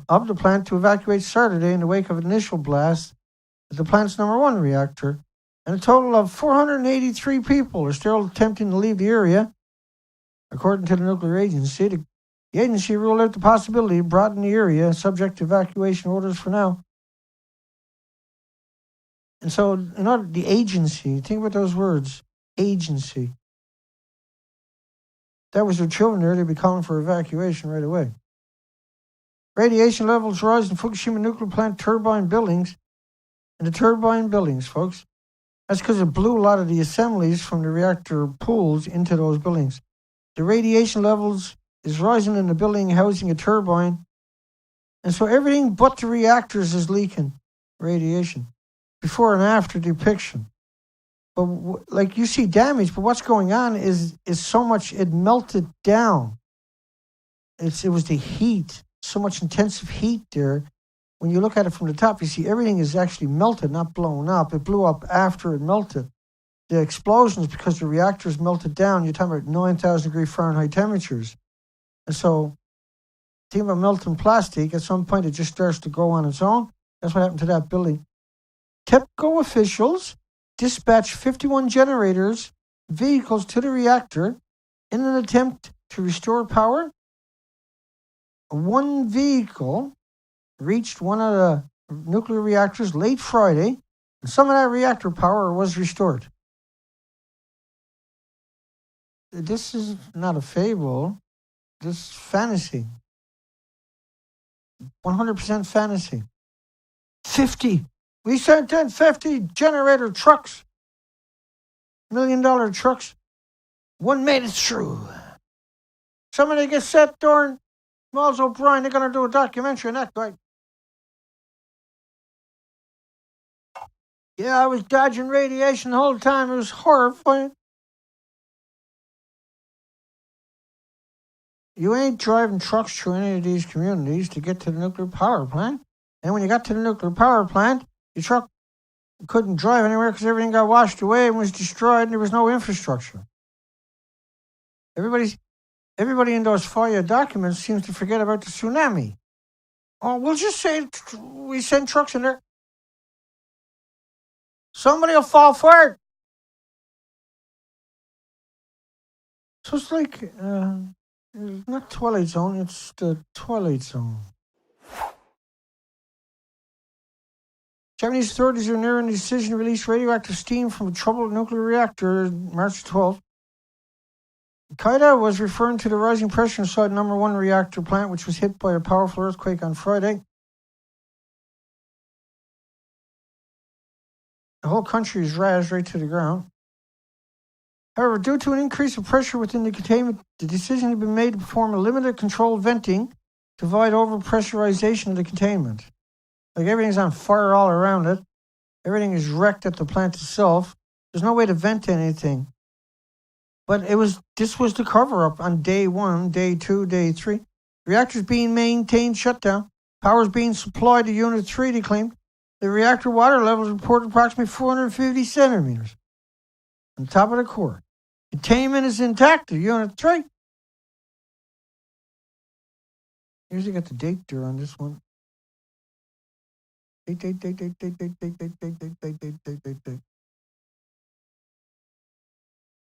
of the plant to evacuate Saturday in the wake of an initial blast at the plant's #1 reactor. And a total of 483 people are still attempting to leave the area. According to the nuclear agency, the agency ruled out the possibility of broadening the area, subject to evacuation orders for now. And so, the agency, think about those words, agency. That was their children there, they'd be calling for evacuation right away. Radiation levels rise in Fukushima nuclear plant turbine buildings. And the turbine buildings, folks. That's because it blew a lot of the assemblies from the reactor pools into those buildings. The radiation levels is rising in the building housing a turbine. And so everything but the reactors is leaking radiation. Before and after depiction. But like you see damage, but what's going on is so much, it melted down. It was the heat, so much intensive heat there. When you look at it from the top, you see everything is actually melted, not blown up. It blew up after it melted. The explosions, because the reactors melted down, you're talking about 9,000 degree Fahrenheit temperatures. And so, think about melting plastic, at some point it just starts to go on its own. That's what happened to that building. TEPCO officials dispatched 51 generators, vehicles to the reactor in an attempt to restore power. One vehicle reached one of the nuclear reactors late Friday, and some of that reactor power was restored. This is not a fable. This is fantasy. 100% fantasy. 50. We sent in 50 generator trucks. $1 million trucks. One made it through. Somebody gets set during Miles O'Brien. They're going to do a documentary on that guy. Yeah, I was dodging radiation the whole time. It was horrifying. You ain't driving trucks through any of these communities to get to the nuclear power plant. And when you got to the nuclear power plant, your truck couldn't drive anywhere because everything got washed away and was destroyed and there was no infrastructure. Everybody in those FOIA documents seems to forget about the tsunami. Oh, we'll just say we sent trucks in there. Somebody will fall for it. So it's like, not Twilight Zone, it's the Twilight Zone. Japanese authorities are nearing the decision to release radioactive steam from a troubled nuclear reactor March 12th. Kaida was referring to the rising pressure inside #1 reactor plant, which was hit by a powerful earthquake on Friday. The whole country is razed right to the ground. However, due to an increase of pressure within the containment, the decision had been made to perform a limited controlled venting to avoid overpressurization of the containment. Like everything's on fire all around it. Everything is wrecked at the plant itself. There's no way to vent anything. But this was the cover-up on day 1, day 2, day 3. Reactors being maintained shut down. Power's being supplied to Unit 3, they claimed. The reactor water levels reported approximately 450 centimeters on top of the core. Containment is intact to Unit 3. Usually got the date there on this one. Date.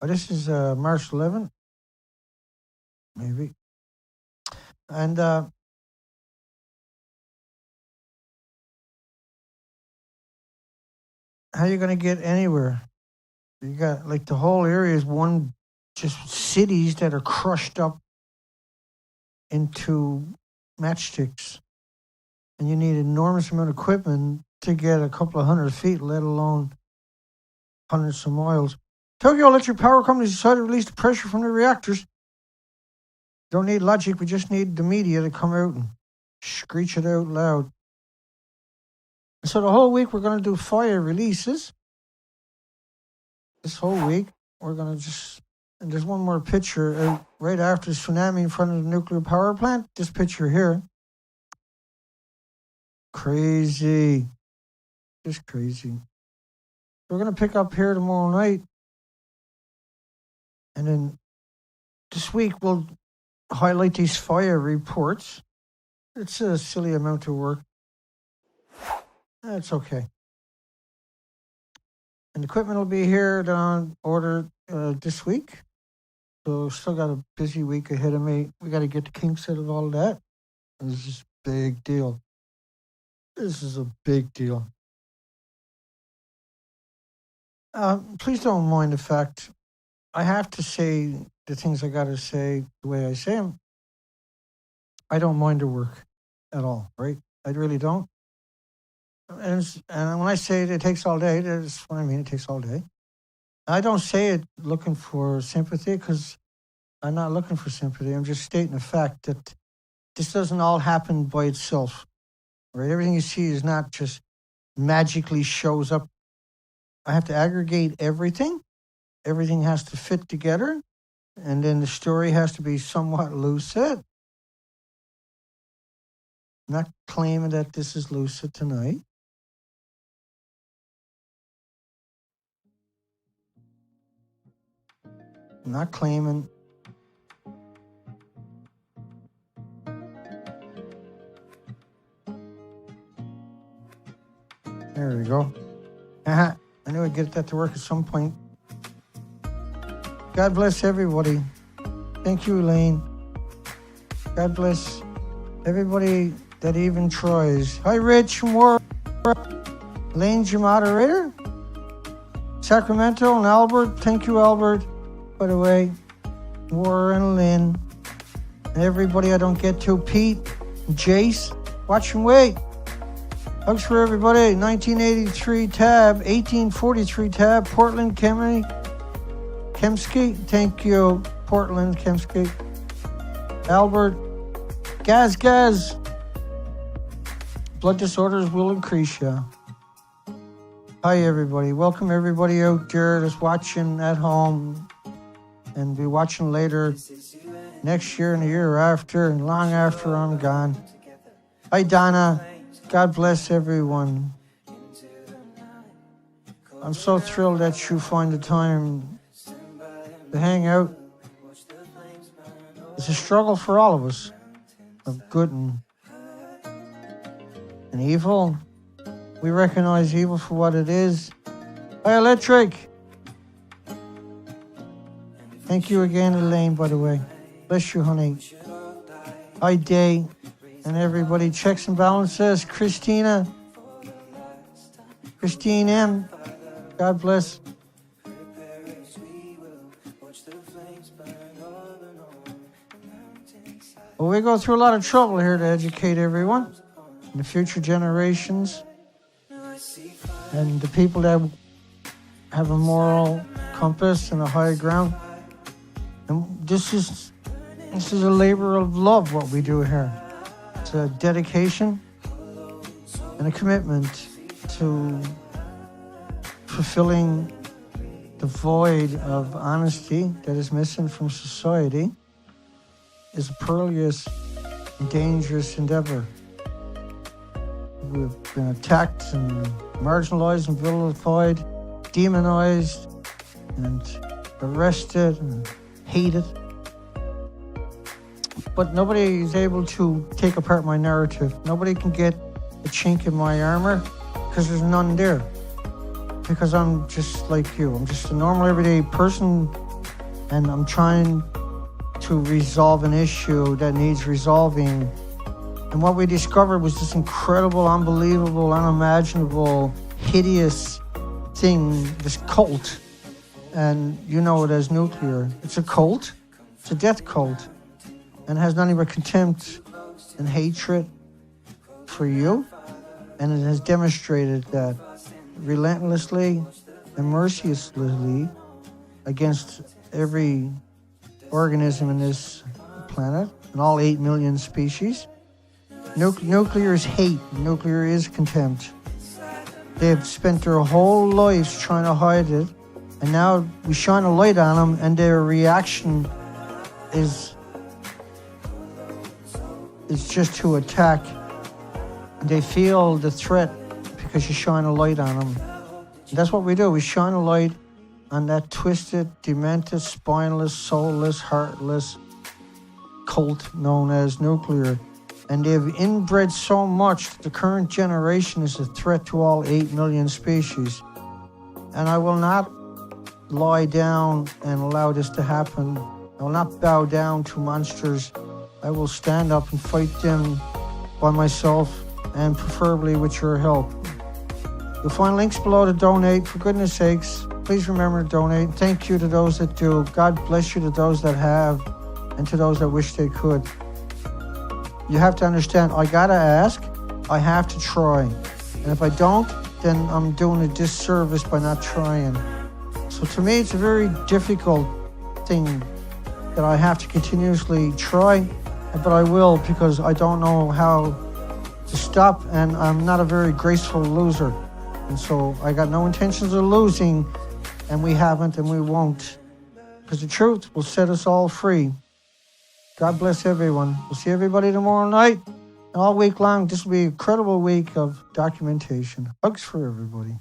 Oh, this is March 11th. Maybe. And how are you going to get anywhere? You got, like, the whole area is just cities that are crushed up into matchsticks. And you need an enormous amount of equipment to get a couple of 100 feet, let alone hundreds of miles. Tokyo Electric Power Company decided to release the pressure from the reactors. Don't need logic, we just need the media to come out and screech it out loud. And so the whole week we're going to do FOIA releases. This whole week we're going to just... And there's one more picture out right after the tsunami in front of the nuclear power plant. This picture here. Crazy. Just crazy. We're going to pick up here tomorrow night. And then this week we'll highlight these FOIA reports. It's a silly amount of work. That's okay. And the equipment will be here on order this week. So still got a busy week ahead of me. We got to get the kinks out of all that. This is a big deal. This is a big deal. Please don't mind the fact I have to say the things I got to say the way I say them. I don't mind the work at all, right? I really don't. And when I say it takes all day, that's what I mean. It takes all day. I don't say it looking for sympathy because I'm not looking for sympathy. I'm just stating the fact that this doesn't all happen by itself, right? Everything you see is not just magically shows up. I have to aggregate everything. Everything has to fit together. And then the story has to be somewhat lucid. I'm not claiming that this is lucid tonight. I'm not claiming. There we go. I knew I'd get that to work at some point. God bless everybody. Thank you, Elaine. God bless everybody that even tries. Hi, Rich from War. Elaine's your moderator. Sacramento and Albert. Thank you, Albert. By the way, Warren and Lynn, and everybody I don't get to, Pete, and Jace, watch and wait. Hugs for everybody. 1983 tab, 1843 tab, Portland, Kemsky. Thank you, Portland, Kemsky. Albert, Gaz. Blood disorders will increase, yeah. Hi, everybody. Welcome everybody out there that's watching at home. And be watching later next year and the year after and long after I'm gone. Hi, Donna. God bless everyone. I'm so thrilled that you find the time to hang out. It's a struggle for all of us of good and evil. We recognize evil for what it is. Hi, Electric. Thank you again, Elaine, by the way. Bless you, honey. Hi, Day. And everybody, checks and balances. Christine M. God bless. Well, we go through a lot of trouble here to educate everyone, and the future generations, and the people that have a moral compass and a high ground. And this is a labor of love, what we do here. It's a dedication and a commitment to fulfilling the void of honesty that is missing from society. Is a perilous and dangerous endeavor. We've been attacked and marginalized and vilified, demonized and arrested and hated. But nobody is able to take apart my narrative. Nobody can get a chink in my armor because there's none there. Because I'm just like you. I'm just a normal everyday person and I'm trying to resolve an issue that needs resolving. And what we discovered was this incredible, unbelievable, unimaginable, hideous thing, this cult. And you know it as nuclear. It's a cult. It's a death cult. And has nothing but contempt and hatred for you, and it has demonstrated that relentlessly and mercilessly against every organism in this planet and all 8 million species. Nuclear is hate. Nuclear is contempt. They've spent their whole lives trying to hide it, and now we shine a light on them, and their reaction is just to attack. They feel the threat because you shine a light on them. And that's what we do. We shine a light on that twisted, demented, spineless, soulless, heartless cult known as nuclear. And they've inbred so much that the current generation is a threat to all 8 million species. And I will not lie down and allow this to happen. I will not bow down to monsters. I will stand up and fight them by myself, and preferably with your help. You'll find links below to donate. For goodness sakes, please remember to donate. Thank you to those that do. God bless you to those that have, and to those that wish they could. You have to understand, I gotta ask, I have to try. And if I don't, then I'm doing a disservice by not trying. So to me, it's a very difficult thing that I have to continuously try, but I will, because I don't know how to stop, and I'm not a very graceful loser. And so I got no intentions of losing, and we haven't, and we won't. Because the truth will set us all free. God bless everyone. We'll see everybody tomorrow night. And all week long, this will be an incredible week of documentation. Hugs for everybody.